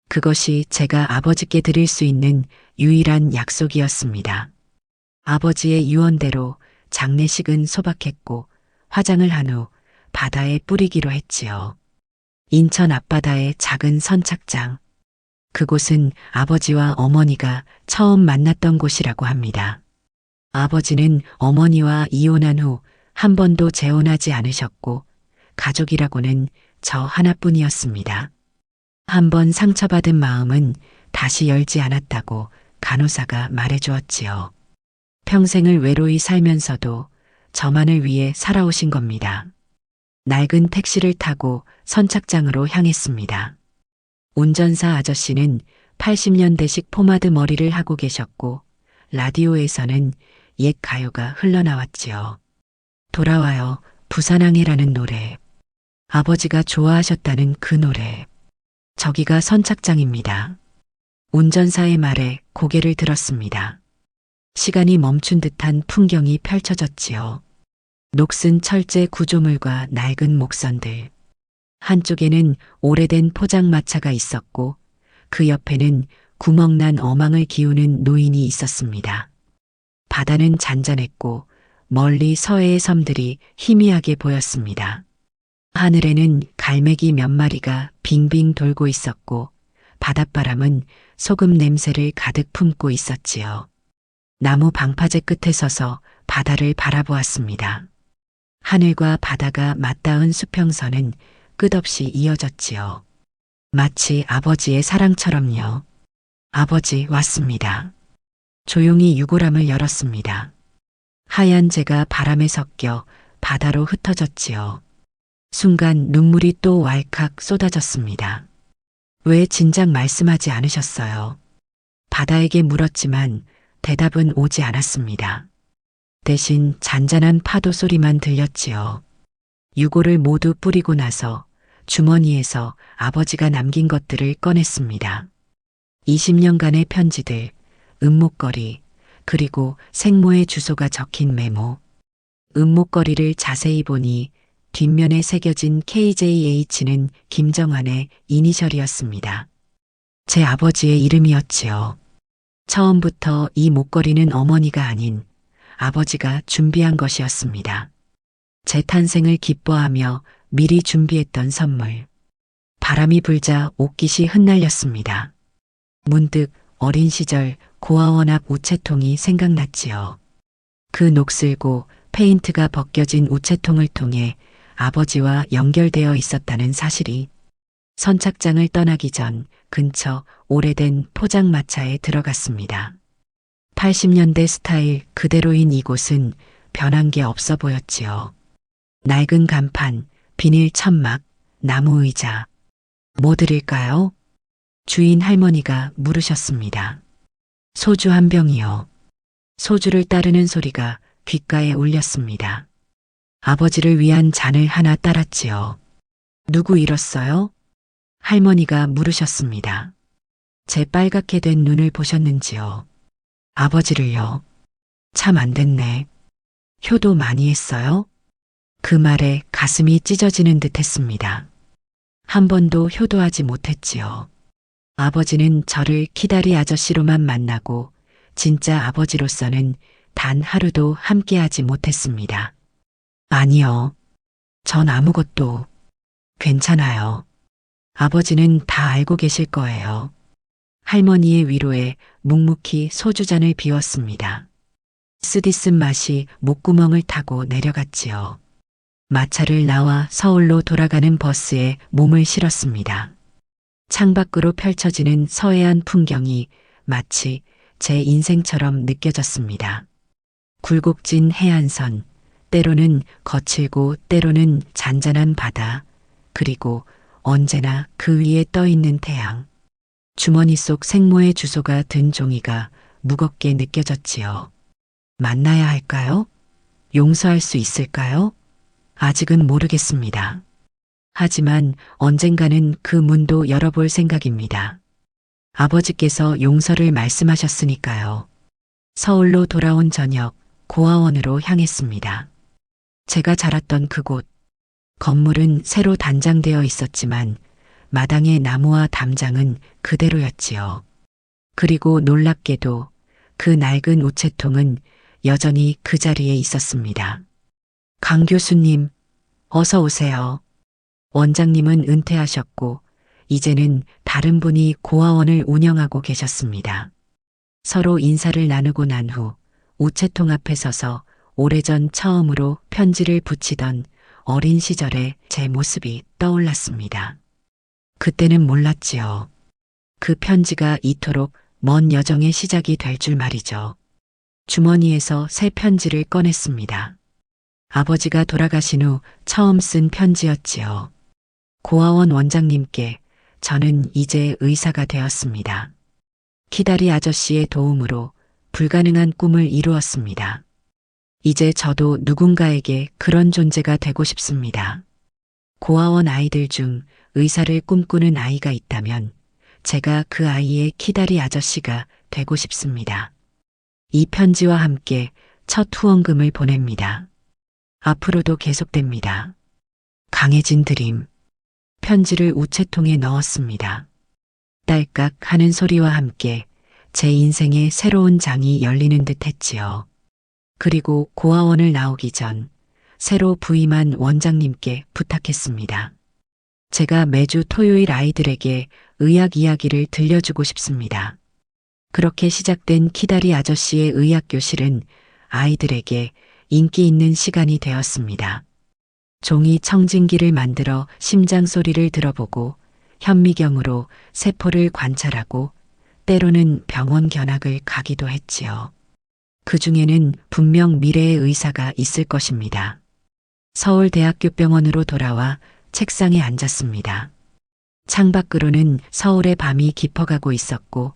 그것이 제가 아버지께 드릴 수 있는 유일한 약속이었습니다. 아버지의 유언대로 장례식은 소박했고 화장을 한 후 바다에 뿌리기로 했지요. 인천 앞바다의 작은 선착장. 그곳은 아버지와 어머니가 처음 만났던 곳이라고 합니다. 아버지는 어머니와 이혼한 후 한 번도 재혼하지 않으셨고 가족이라고는 저 하나뿐이었습니다. 한 번 상처받은 마음은 다시 열지 않았다고 간호사가 말해주었지요. 평생을 외로이 살면서도 저만을 위해 살아오신 겁니다. 낡은 택시를 타고 선착장으로 향했습니다. 운전사 아저씨는 80년대식 포마드 머리를 하고 계셨고 라디오에서는 옛 가요가 흘러나왔지요. 돌아와요, 부산항해라는 노래. 아버지가 좋아하셨다는 그 노래. 저기가 선착장입니다. 운전사의 말에 고개를 들었습니다. 시간이 멈춘 듯한 풍경이 펼쳐졌지요. 녹슨 철제 구조물과 낡은 목선들. 한쪽에는 오래된 포장마차가 있었고 그 옆에는 구멍난 어망을 기우는 노인이 있었습니다. 바다는 잔잔했고 멀리 서해의 섬들이 희미하게 보였습니다. 하늘에는 갈매기 몇 마리가 빙빙 돌고 있었고 바닷바람은 소금 냄새를 가득 품고 있었지요. 나무 방파제 끝에 서서 바다를 바라보았습니다. 하늘과 바다가 맞닿은 수평선은 끝없이 이어졌지요. 마치 아버지의 사랑처럼요. 아버지 왔습니다. 조용히 유골함을 열었습니다. 하얀 재가 바람에 섞여 바다로 흩어졌지요. 순간 눈물이 또 왈칵 쏟아졌습니다. 왜 진작 말씀하지 않으셨어요? 바다에게 물었지만 대답은 오지 않았습니다. 대신 잔잔한 파도 소리만 들렸지요. 유골을 모두 뿌리고 나서 주머니에서 아버지가 남긴 것들을 꺼냈습니다. 20년간의 편지들, 은목걸이, 그리고 생모의 주소가 적힌 메모. 은목걸이를 자세히 보니 뒷면에 새겨진 KJH는 김정환의 이니셜이었습니다. 제 아버지의 이름이었지요. 처음부터 이 목걸이는 어머니가 아닌 아버지가 준비한 것이었습니다. 제 탄생을 기뻐하며 미리 준비했던 선물. 바람이 불자 옷깃이 흩날렸습니다. 문득 어린 시절 고아원 앞 우체통이 생각났지요. 그 녹슬고 페인트가 벗겨진 우체통을 통해 아버지와 연결되어 있었다는 사실이. 선착장을 떠나기 전 근처 오래된 포장마차에 들어갔습니다. 80년대 스타일 그대로인 이곳은 변한 게 없어 보였지요. 낡은 간판, 비닐 천막, 나무 의자. 뭐 드릴까요? 주인 할머니가 물으셨습니다. 소주 한 병이요. 소주를 따르는 소리가 귓가에 울렸습니다. 아버지를 위한 잔을 하나 따랐지요. 누구 잃었어요? 할머니가 물으셨습니다. 제 빨갛게 된 눈을 보셨는지요? 아버지를요. 참 안 됐네. 효도 많이 했어요? 그 말에 가슴이 찢어지는 듯 했습니다. 한 번도 효도하지 못했지요. 아버지는 저를 키다리 아저씨로만 만나고 진짜 아버지로서는 단 하루도 함께하지 못했습니다. 아니요. 전 아무것도. 괜찮아요. 아버지는 다 알고 계실 거예요. 할머니의 위로에 묵묵히 소주잔을 비웠습니다. 쓰디쓴 맛이 목구멍을 타고 내려갔지요. 마차를 나와 서울로 돌아가는 버스에 몸을 실었습니다. 창밖으로 펼쳐지는 서해안 풍경이 마치 제 인생처럼 느껴졌습니다. 굴곡진 해안선, 때로는 거칠고 때로는 잔잔한 바다, 그리고 언제나 그 위에 떠 있는 태양. 주머니 속 생모의 주소가 든 종이가 무겁게 느껴졌지요. 만나야 할까요? 용서할 수 있을까요? 아직은 모르겠습니다. 하지만 언젠가는 그 문도 열어볼 생각입니다. 아버지께서 용서를 말씀하셨으니까요. 서울로 돌아온 저녁, 고아원으로 향했습니다. 제가 자랐던 그곳, 건물은 새로 단장되어 있었지만 마당의 나무와 담장은 그대로였지요. 그리고 놀랍게도 그 낡은 우체통은 여전히 그 자리에 있었습니다. 강 교수님, 어서 오세요. 원장님은 은퇴하셨고 이제는 다른 분이 고아원을 운영하고 계셨습니다. 서로 인사를 나누고 난 후 우체통 앞에 서서 오래전 처음으로 편지를 붙이던 어린 시절의 제 모습이 떠올랐습니다. 그때는 몰랐지요. 그 편지가 이토록 먼 여정의 시작이 될 줄 말이죠. 주머니에서 새 편지를 꺼냈습니다. 아버지가 돌아가신 후 처음 쓴 편지였지요. 고아원 원장님께 저는 이제 의사가 되었습니다. 키다리 아저씨의 도움으로 불가능한 꿈을 이루었습니다. 이제 저도 누군가에게 그런 존재가 되고 싶습니다. 고아원 아이들 중 의사를 꿈꾸는 아이가 있다면 제가 그 아이의 키다리 아저씨가 되고 싶습니다. 이 편지와 함께 첫 후원금을 보냅니다. 앞으로도 계속됩니다. 강해진 드림. 편지를 우체통에 넣었습니다. 딸깍 하는 소리와 함께 제 인생의 새로운 장이 열리는 듯 했지요. 그리고 고아원을 나오기 전 새로 부임한 원장님께 부탁했습니다. 제가 매주 토요일 아이들에게 의학 이야기를 들려주고 싶습니다. 그렇게 시작된 키다리 아저씨의 의학교실은 아이들에게 인기 있는 시간이 되었습니다. 종이 청진기를 만들어 심장 소리를 들어보고 현미경으로 세포를 관찰하고 때로는 병원 견학을 가기도 했지요. 그 중에는 분명 미래의 의사가 있을 것입니다. 서울대학교 병원으로 돌아와 책상에 앉았습니다. 창밖으로는 서울의 밤이 깊어가고 있었고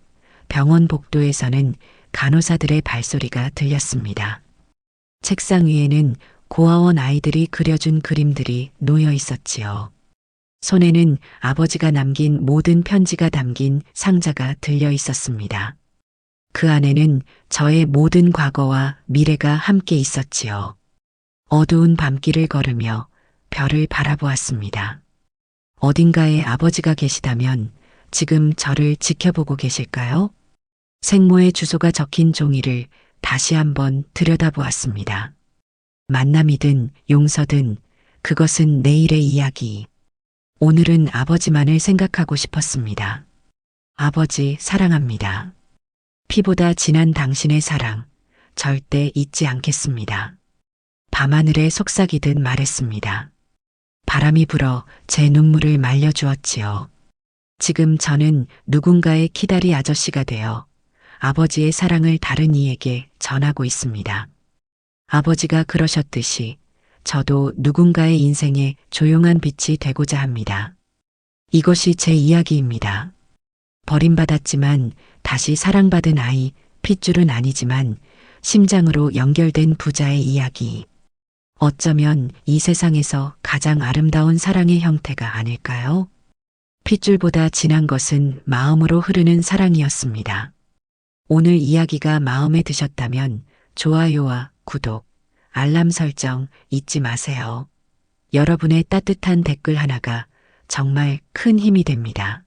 병원 복도에서는 간호사들의 발소리가 들렸습니다. 책상 위에는 고아원 아이들이 그려준 그림들이 놓여 있었지요. 손에는 아버지가 남긴 모든 편지가 담긴 상자가 들려 있었습니다. 그 안에는 저의 모든 과거와 미래가 함께 있었지요. 어두운 밤길을 걸으며 별을 바라보았습니다. 어딘가에 아버지가 계시다면 지금 저를 지켜보고 계실까요? 생모의 주소가 적힌 종이를 다시 한번 들여다보았습니다. 만남이든 용서든 그것은 내일의 이야기. 오늘은 아버지만을 생각하고 싶었습니다. 아버지 사랑합니다. 피보다 진한 당신의 사랑 절대 잊지 않겠습니다. 밤하늘에 속삭이듯 말했습니다. 바람이 불어 제 눈물을 말려주었지요. 지금 저는 누군가의 키다리 아저씨가 되어 아버지의 사랑을 다른 이에게 전하고 있습니다. 아버지가 그러셨듯이 저도 누군가의 인생에 조용한 빛이 되고자 합니다. 이것이 제 이야기입니다. 버림받았지만 다시 사랑받은 아이, 핏줄은 아니지만 심장으로 연결된 부자의 이야기. 어쩌면 이 세상에서 가장 아름다운 사랑의 형태가 아닐까요? 핏줄보다 진한 것은 마음으로 흐르는 사랑이었습니다. 오늘 이야기가 마음에 드셨다면 좋아요와 구독, 알람 설정 잊지 마세요. 여러분의 따뜻한 댓글 하나가 정말 큰 힘이 됩니다.